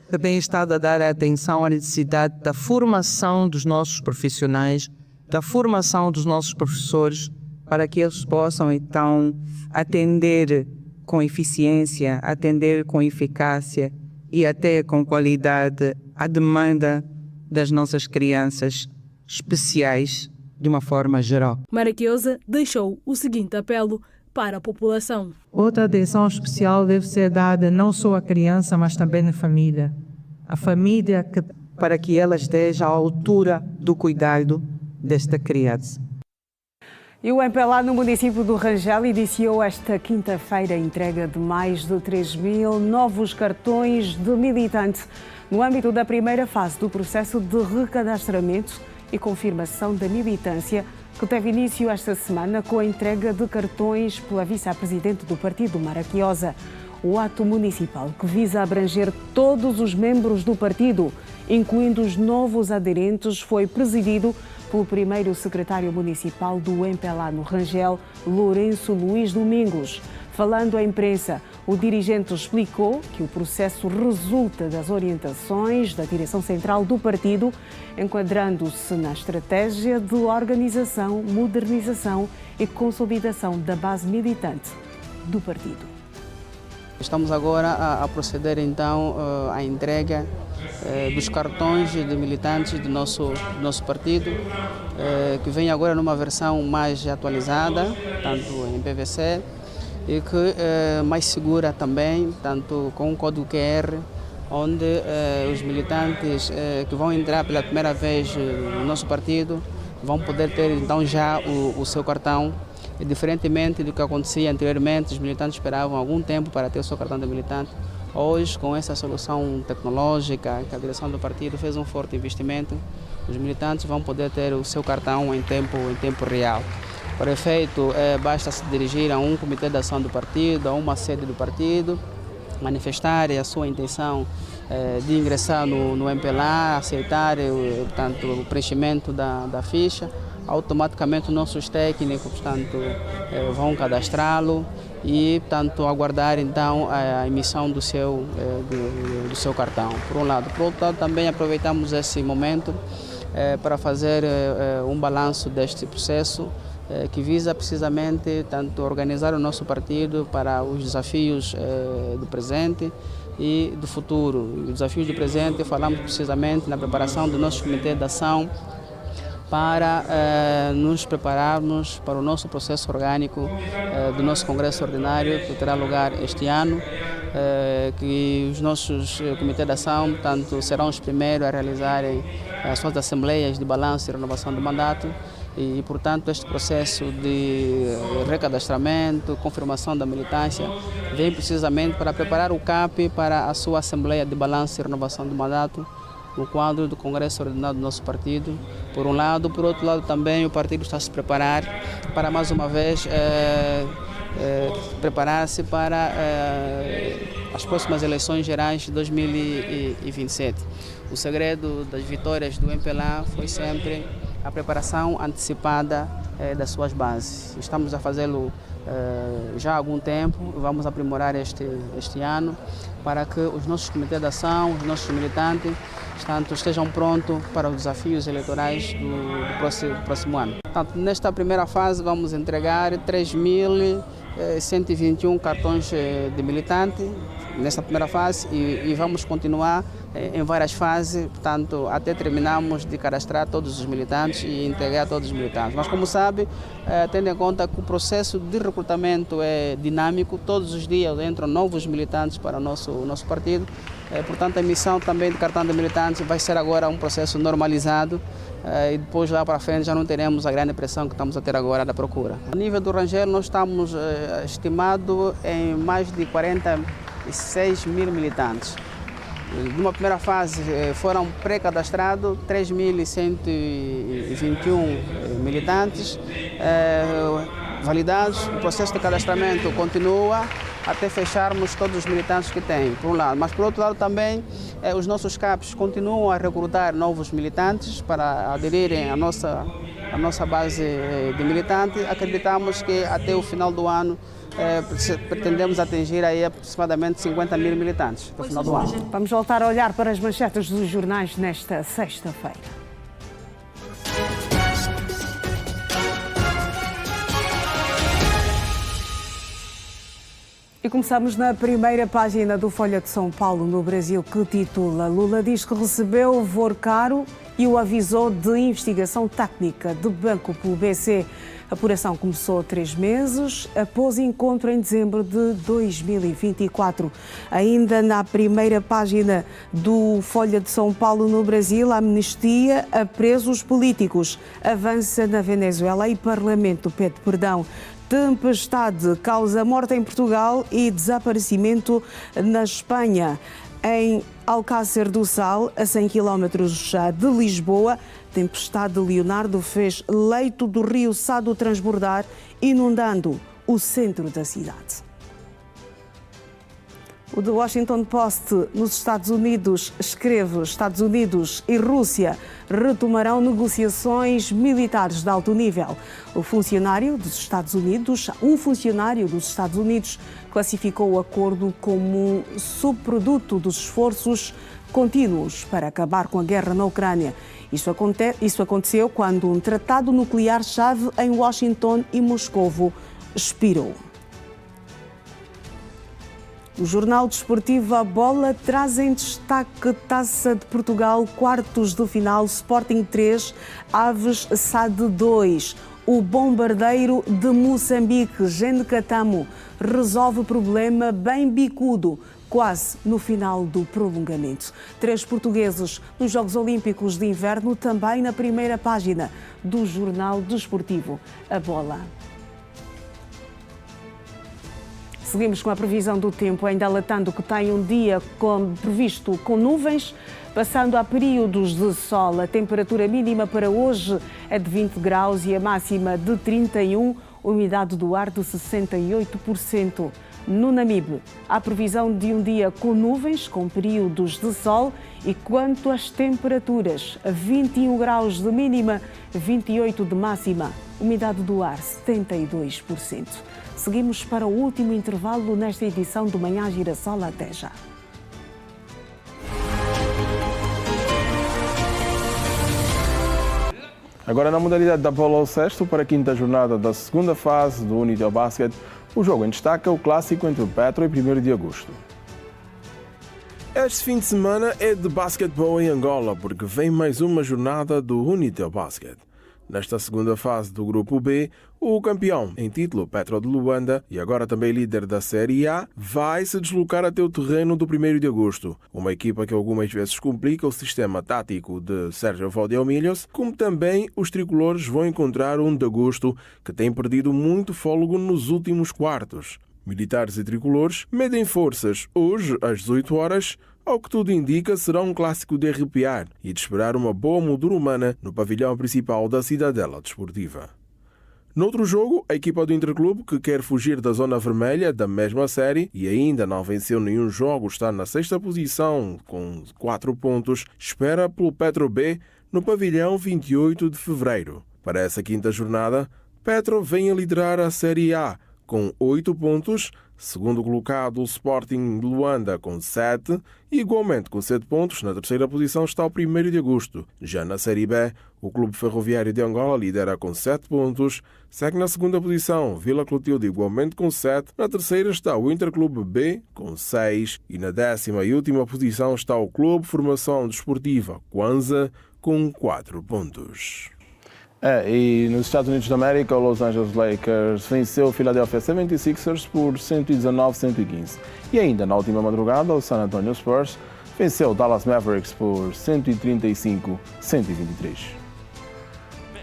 que têm estado a dar atenção à necessidade da formação dos nossos profissionais, da formação dos nossos professores, para que eles possam então atender com eficiência, atender com eficácia e até com qualidade a demanda das nossas crianças especiais de uma forma geral. Maraquiosa deixou o seguinte apelo para a população. Outra atenção especial deve ser dada não só à criança, mas também à família. A família para que ela esteja à altura do cuidado desta criança. E o MPLA no município do Rangel iniciou esta quinta-feira a entrega de mais de 3.000 novos cartões de militante no âmbito da primeira fase do processo de recadastramento e confirmação da militância, que teve início esta semana com a entrega de cartões pela vice-presidente do partido, Maraquiosa. O ato municipal, que visa abranger todos os membros do partido, incluindo os novos aderentes, foi presidido pelo primeiro secretário municipal do MPLA no Rangel, Lourenço Luís Domingos. Falando à imprensa, o dirigente explicou que o processo resulta das orientações da direção central do partido, enquadrando-se na estratégia de organização, modernização e consolidação da base militante do partido. Estamos agora a proceder então à entrega dos cartões de militantes do nosso partido, que vem agora numa versão mais atualizada, tanto em PVC, e que mais segura também, tanto com o código QR, onde os militantes que vão entrar pela primeira vez no nosso partido vão poder ter então já o seu cartão. E, diferentemente do que acontecia anteriormente, os militantes esperavam algum tempo para ter o seu cartão de militante. Hoje, com essa solução tecnológica que a direção do partido fez um forte investimento, os militantes vão poder ter o seu cartão em tempo real. Para efeito, basta se dirigir a um comitê de ação do partido, a uma sede do partido, manifestar a sua intenção de ingressar no MPLA, aceitar portanto, o preenchimento da ficha. Automaticamente nossos técnicos, portanto, vão cadastrá-lo e, portanto, aguardar então a emissão do seu cartão, por um lado. Por outro lado, também aproveitamos esse momento para fazer um balanço deste processo que visa precisamente tanto organizar o nosso partido para os desafios do presente e do futuro. Os desafios do presente falamos precisamente na preparação do nosso comitê de ação para nos prepararmos para o nosso processo orgânico do nosso Congresso Ordinário, que terá lugar este ano, que os nossos comitês de ação, portanto, serão os primeiros a realizarem as suas assembleias de balanço e renovação do mandato e, portanto, este processo de recadastramento, confirmação da militância, vem precisamente para preparar o CAP para a sua assembleia de balanço e renovação do mandato, no quadro do Congresso Ordinário do nosso partido, por um lado. Por outro lado, também o partido está a se preparar para, mais uma vez, preparar-se para as próximas eleições gerais de 2027. O segredo das vitórias do MPLA foi sempre a preparação antecipada das suas bases. Estamos a fazê-lo já há algum tempo, vamos aprimorar este ano para que os nossos comitês de ação, os nossos militantes, portanto, estejam prontos para os desafios eleitorais do próximo ano. Portanto, nesta primeira fase vamos entregar 3.121 cartões de militante nesta primeira fase e vamos continuar em várias fases, portanto, até terminarmos de cadastrar todos os militantes e entregar todos os militantes. Mas, como sabe, tendo em conta que o processo de recrutamento é dinâmico, todos os dias entram novos militantes para o nosso partido, portanto, a emissão também de cartão de militantes vai ser agora um processo normalizado e depois lá para frente já não teremos a grande pressão que estamos a ter agora da procura. A nível do Rangel, nós estamos estimados em mais de 46 mil militantes. Numa primeira fase foram pré-cadastrados 3.121 militantes validados. O processo de cadastramento continua até fecharmos todos os militantes que tem, por um lado. Mas, por outro lado, também os nossos CAPs continuam a recrutar novos militantes para aderirem à nossa base de militantes. Acreditamos que até o final do ano pretendemos atingir aí aproximadamente 50 mil militantes no final do ano. Vamos voltar a olhar para as manchetes dos jornais nesta sexta-feira. E começamos na primeira página do Folha de São Paulo, no Brasil, que titula: Lula diz que recebeu voo caro e o avisou de investigação técnica do banco pelo BC. A apuração começou há 3 meses, após encontro em dezembro de 2024. Ainda na primeira página do Folha de São Paulo, no Brasil, a amnistia a presos políticos avança na Venezuela e Parlamento pede perdão. Tempestade causa morte em Portugal e desaparecimento na Espanha. Em Alcácer do Sal, a 100 km de Lisboa, tempestade Leonardo fez leito do rio Sado transbordar, inundando o centro da cidade. O The Washington Post, nos Estados Unidos, escreve: Estados Unidos e Rússia retomarão negociações militares de alto nível. Um funcionário dos Estados Unidos classificou o acordo como um subproduto dos esforços contínuos para acabar com a guerra na Ucrânia. Isso aconteceu quando um tratado nuclear-chave em Washington e Moscovo expirou. O Jornal Desportivo A Bola traz em destaque Taça de Portugal, quartos de final, Sporting 3, Aves SAD 2. O bombardeiro de Moçambique, Gene Catamo, resolve o problema bem bicudo, quase no final do prolongamento. 3 portugueses nos Jogos Olímpicos de Inverno, também na primeira página do Jornal Desportivo A Bola. Seguimos com a previsão do tempo, ainda alertando que tem um dia previsto com nuvens, passando a períodos de sol. A temperatura mínima para hoje é de 20 graus e a máxima de 31, umidade do ar de 68%. No Namibe, há previsão de um dia com nuvens, com períodos de sol. E quanto às temperaturas, 21 graus de mínima, 28 de máxima, umidade do ar 72%. Seguimos para o último intervalo nesta edição do Manhã Girassol. Até já. Agora na modalidade da bola ao cesto, para a quinta jornada da segunda fase do Unitel Basket, o jogo em destaque é o clássico entre o Petro e 1º de agosto. Este fim de semana é de basquetebol em Angola, porque vem mais uma jornada do Unitel Basket. Nesta segunda fase do Grupo B, o campeão em título, Petro de Luanda, e agora também líder da Série A, vai se deslocar até o terreno do 1º de agosto. Uma equipa que algumas vezes complica o sistema tático de Sérgio Valdeomilhos, como também os tricolores vão encontrar um de agosto que tem perdido muito fôlego nos últimos quartos. Militares e tricolores medem forças hoje às 18 horas, ao que tudo indica, será um clássico de arrepiar e de esperar uma boa moldura humana no pavilhão principal da Cidadela Desportiva. Noutro jogo, a equipa do Interclube, que quer fugir da zona vermelha da mesma série e ainda não venceu nenhum jogo, está na 6ª posição com 4 pontos, espera pelo Petro B no pavilhão 28 de fevereiro. Para essa quinta jornada, Petro vem a liderar a Série A com 8 pontos, segundo colocado o Sporting de Luanda com 7 e igualmente com 7 pontos. Na 3ª posição está o 1º de agosto. Já na Série B, o Clube Ferroviário de Angola lidera com 7 pontos, segue na 2ª posição Vila Clotilde igualmente com 7, na 3ª está o Interclube B com 6 e na 10ª e última posição está o Clube Formação Desportiva Kwanza com 4 pontos. E nos Estados Unidos da América, o Los Angeles Lakers venceu o Philadelphia 76ers por 119-115. E ainda na última madrugada, o San Antonio Spurs venceu o Dallas Mavericks por 135-123.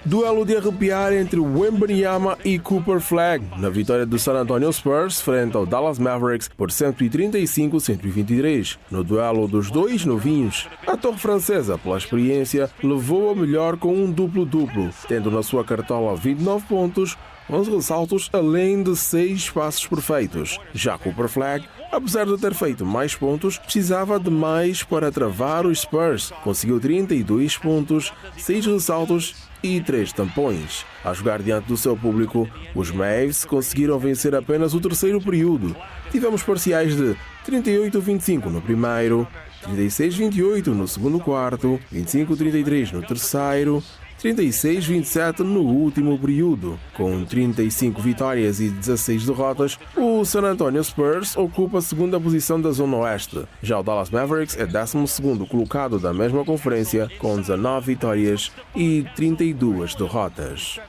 Duelo de arrepiar entre Wembanyama e Cooper Flag, na vitória do San Antonio Spurs frente ao Dallas Mavericks por 135-123. No duelo dos dois novinhos, a torre francesa, pela experiência, levou a melhor com um duplo-duplo, tendo na sua cartola 29 pontos, 11 ressaltos, além de 6 passos perfeitos. Já Cooper Flag, apesar de ter feito mais pontos, precisava de mais para travar os Spurs. Conseguiu 32 pontos, 6 ressaltos e 3 tampões. A jogar diante do seu público, os Mavs conseguiram vencer apenas o terceiro período. Tivemos parciais de 38-25 no primeiro, 36-28 no segundo quarto, 25-33 no terceiro 36-27 no último período. Com 35 vitórias e 16 derrotas, o San Antonio Spurs ocupa a segunda posição da Zona Oeste. Já o Dallas Mavericks é 12º colocado da mesma conferência, com 19 vitórias e 32 derrotas.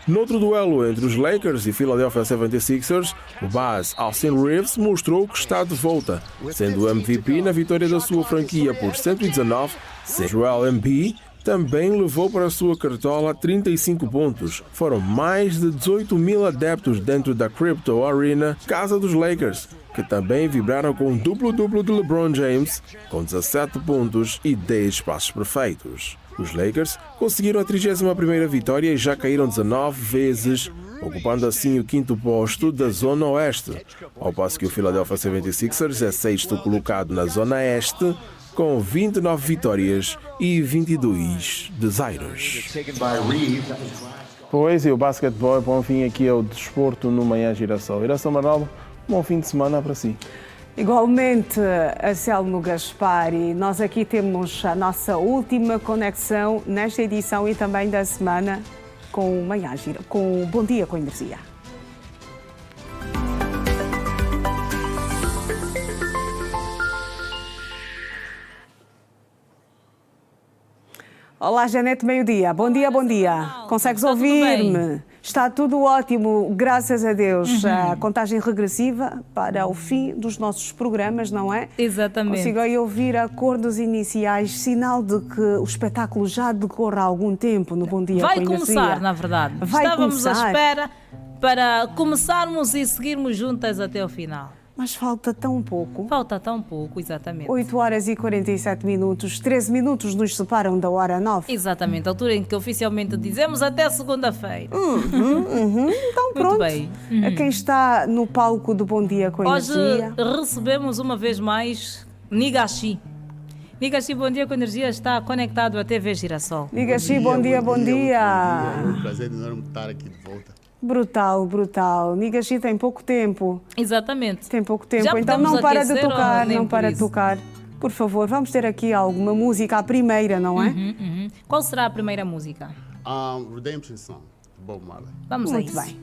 Noutro duelo entre os Lakers e Philadelphia 76ers, o base Austin Reeves mostrou que está de volta, sendo o MVP na vitória da sua franquia por 119. Joel Embiid também levou para a sua cartola 35 pontos. Foram mais de 18 mil adeptos dentro da Crypto Arena, casa dos Lakers, que também vibraram com um duplo-duplo de LeBron James, com 17 pontos e 10 passos perfeitos. Os Lakers conseguiram a 31ª vitória e já caíram 19 vezes, ocupando assim o 5º posto da Zona Oeste, ao passo que o Philadelphia 76ers é 6º colocado na Zona Este, com 29 vitórias e 22 desaires. Pois, e o basquetebol é bom fim aqui ao desporto no Manhã Girassol. Iração Manaldo, bom fim de semana para si. Igualmente, Anselmo Gaspari, nós aqui temos a nossa última conexão nesta edição e também da semana com o Manhã Gira, com o Bom Dia com Energia. Olá, Janete, meio-dia. Bom dia, bom dia. Consegues ouvir-me? Está tudo ótimo, graças a Deus. A contagem regressiva para o fim dos nossos programas, não é? Exatamente. Consigo aí ouvir acordos iniciais, sinal de que o espetáculo já decorre há algum tempo no Bom Dia com Energia. Vai começar, na verdade. Estávamos à espera para começarmos e seguirmos juntas até o final. Mas falta tão pouco. Falta tão pouco, exatamente. 8 horas e 47 minutos, 13 minutos nos separam da hora 9. Exatamente, a altura em que oficialmente dizemos até segunda-feira. Então pronto. Muito bem. A quem está no palco do Bom Dia com Energia. Hoje recebemos uma vez mais Nigashi. Nigashi, Bom Dia com Energia está conectado à TV Girassol. Nigashi, bom dia. É um prazer enorme estar aqui de volta. Brutal, brutal. Nigashi tem pouco tempo. Exatamente. Tem pouco tempo, então não para de tocar, não para de tocar. Por favor, vamos ter aqui alguma música, a primeira, não é? Qual será a primeira música? Redemption Song, Bob Marley. Vamos a isso. Muito bem.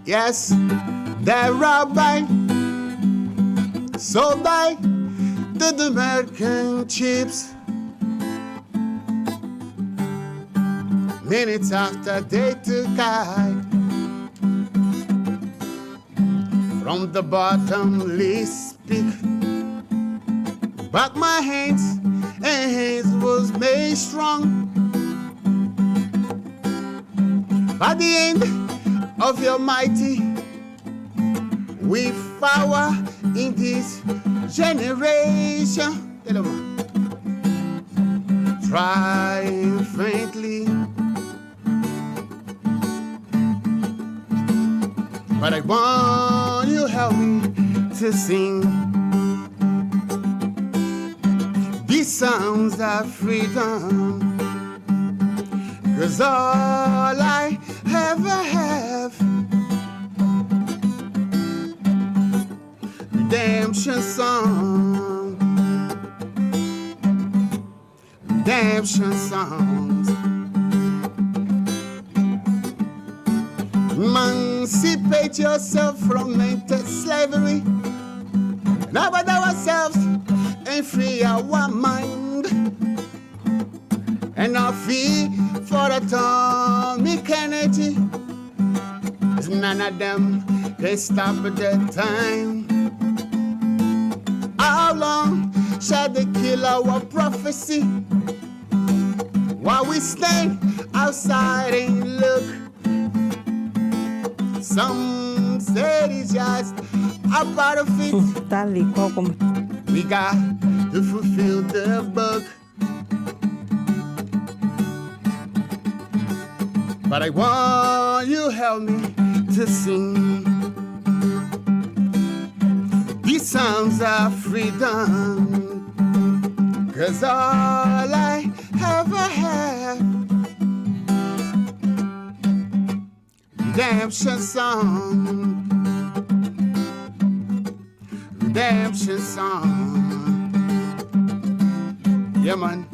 Yes, they're robbing, sold by the American chips. Minutes after they took I from the bottomless pit, but my hands and hands was made strong by the end of your mighty with power in this generation. Triumphantly, but I want you help me to sing these songs of freedom, 'cause all I ever have, redemption song, redemption songs. Emancipate yourself from mental slavery, love ourselves and free our mind, and our fee for atomic energy. None of them can stop at that time. How long shall they kill our prophecy while we stand outside and look? Some say it's just a part of it. We got to fulfill the book. but I want you help me to sing these songs of freedom, 'cause all I ever had, redemption song, redemption song. Yeah, man.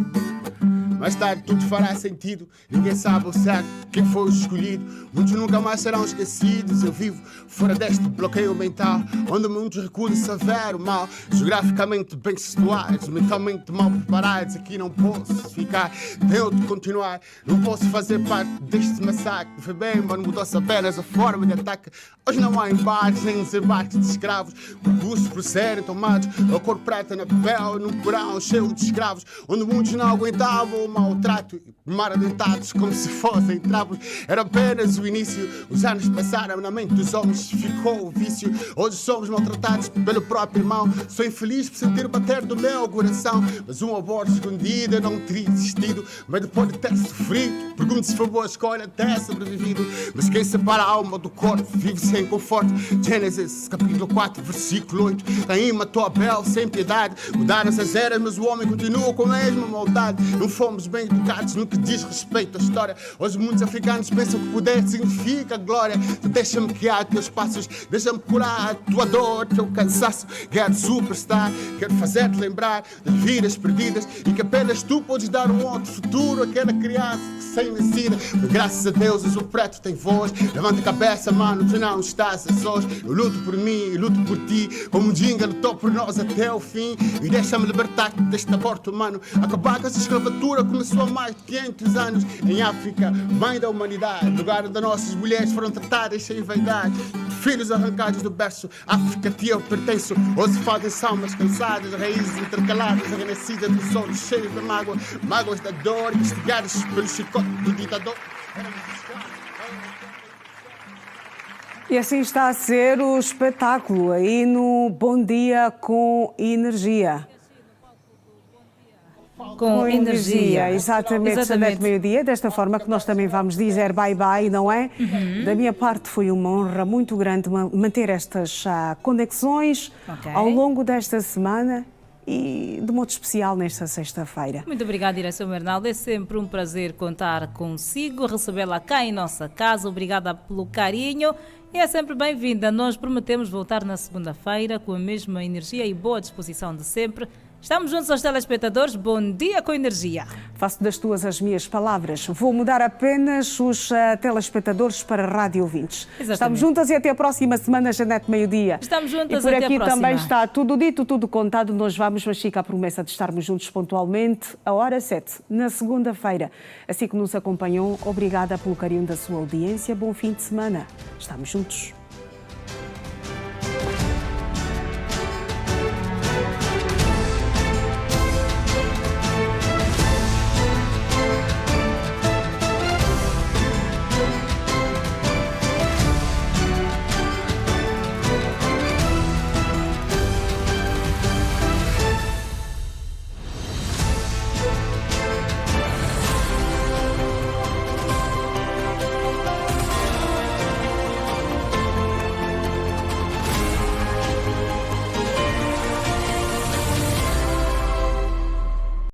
Mais tarde tudo fará sentido. Ninguém sabe o certo, quem foi o escolhido. Muitos nunca mais serão esquecidos. Eu vivo fora deste bloqueio mental, onde muitos recusam-se a ver o mal. Geograficamente bem situados, mentalmente mal preparados. Aqui não posso ficar, tenho de continuar. Não posso fazer parte deste massacre. Foi bem, mas mudou-se apenas a forma de ataque. Hoje não há embarques nem desembarques de escravos. Recursos por serem tomados, a cor preta na pele, num porão cheio de escravos, onde muitos não aguentavam o maltrato e mar adentados como se fossem trapos. Era apenas o início. Os anos passaram, na mente dos homens ficou o vício. Hoje somos maltratados pelo próprio irmão. Sou infeliz por sentir o bater do meu coração, mas um aborto escondido eu não teria existido. Mas depois de ter sofrido, pergunto se foi boa escolha ter sobrevivido. Mas quem separa a alma do corpo vive sem conforto. Gênesis capítulo 4 versículo 8. Caim matou Abel sem piedade. Mudaram-se as eras, mas o homem continua com a mesma maldade. Não fomos bem educados no que diz respeito à história. Hoje muitos africanos pensam que poder significa glória. Deixa-me guiar teus passos, deixa-me curar a tua dor, teu cansaço. Quero superstar, quero fazer-te lembrar das vidas perdidas e que apenas tu podes dar um outro futuro àquela criança que sem nascida. Mas graças a Deus o preto tem voz. Levanta a cabeça, mano, tu não estás a sós. Eu luto por mim, eu luto por ti, como o Dinga lutou por nós até o fim. E deixa-me libertar-te deste aborto humano. Acabar com essa escravatura começou há mais de 500 anos em África, mãe da humanidade, lugar onde as nossas mulheres foram tratadas sem vaidade. Filhos arrancados do berço, África a ti eu pertenço. Hoje fazem almas cansadas, raízes intercaladas, renascidas dos solos cheios de mágoa, mágoas da dor, castigadas pelo chicote do ditador. E assim está a ser o espetáculo aí no Bom Dia com Energia. Com energia. Exatamente. Janete Meio-Dia, desta forma que nós também vamos dizer bye-bye, não é? Da minha parte foi uma honra muito grande manter estas conexões ao longo desta semana e de modo especial nesta sexta-feira. Muito obrigada, Direção Bernaldo. É sempre um prazer contar consigo, recebê-la cá em nossa casa. Obrigada pelo carinho e é sempre bem-vinda. Nós prometemos voltar na segunda-feira com a mesma energia e boa disposição de sempre. Estamos juntos aos telespectadores. Bom dia com energia. Faço das tuas as minhas palavras. Vou mudar apenas os telespectadores para rádio ouvintes. Exatamente. Estamos juntas e até a próxima semana, Janete Meio-Dia. Estamos juntas e por até aqui a próxima. também está tudo dito, tudo contado. Nós vamos, mas fica a promessa de estarmos juntos pontualmente, a hora 7, na segunda-feira. Assim que nos acompanhou, obrigada pelo carinho da sua audiência. Bom fim de semana. Estamos juntos.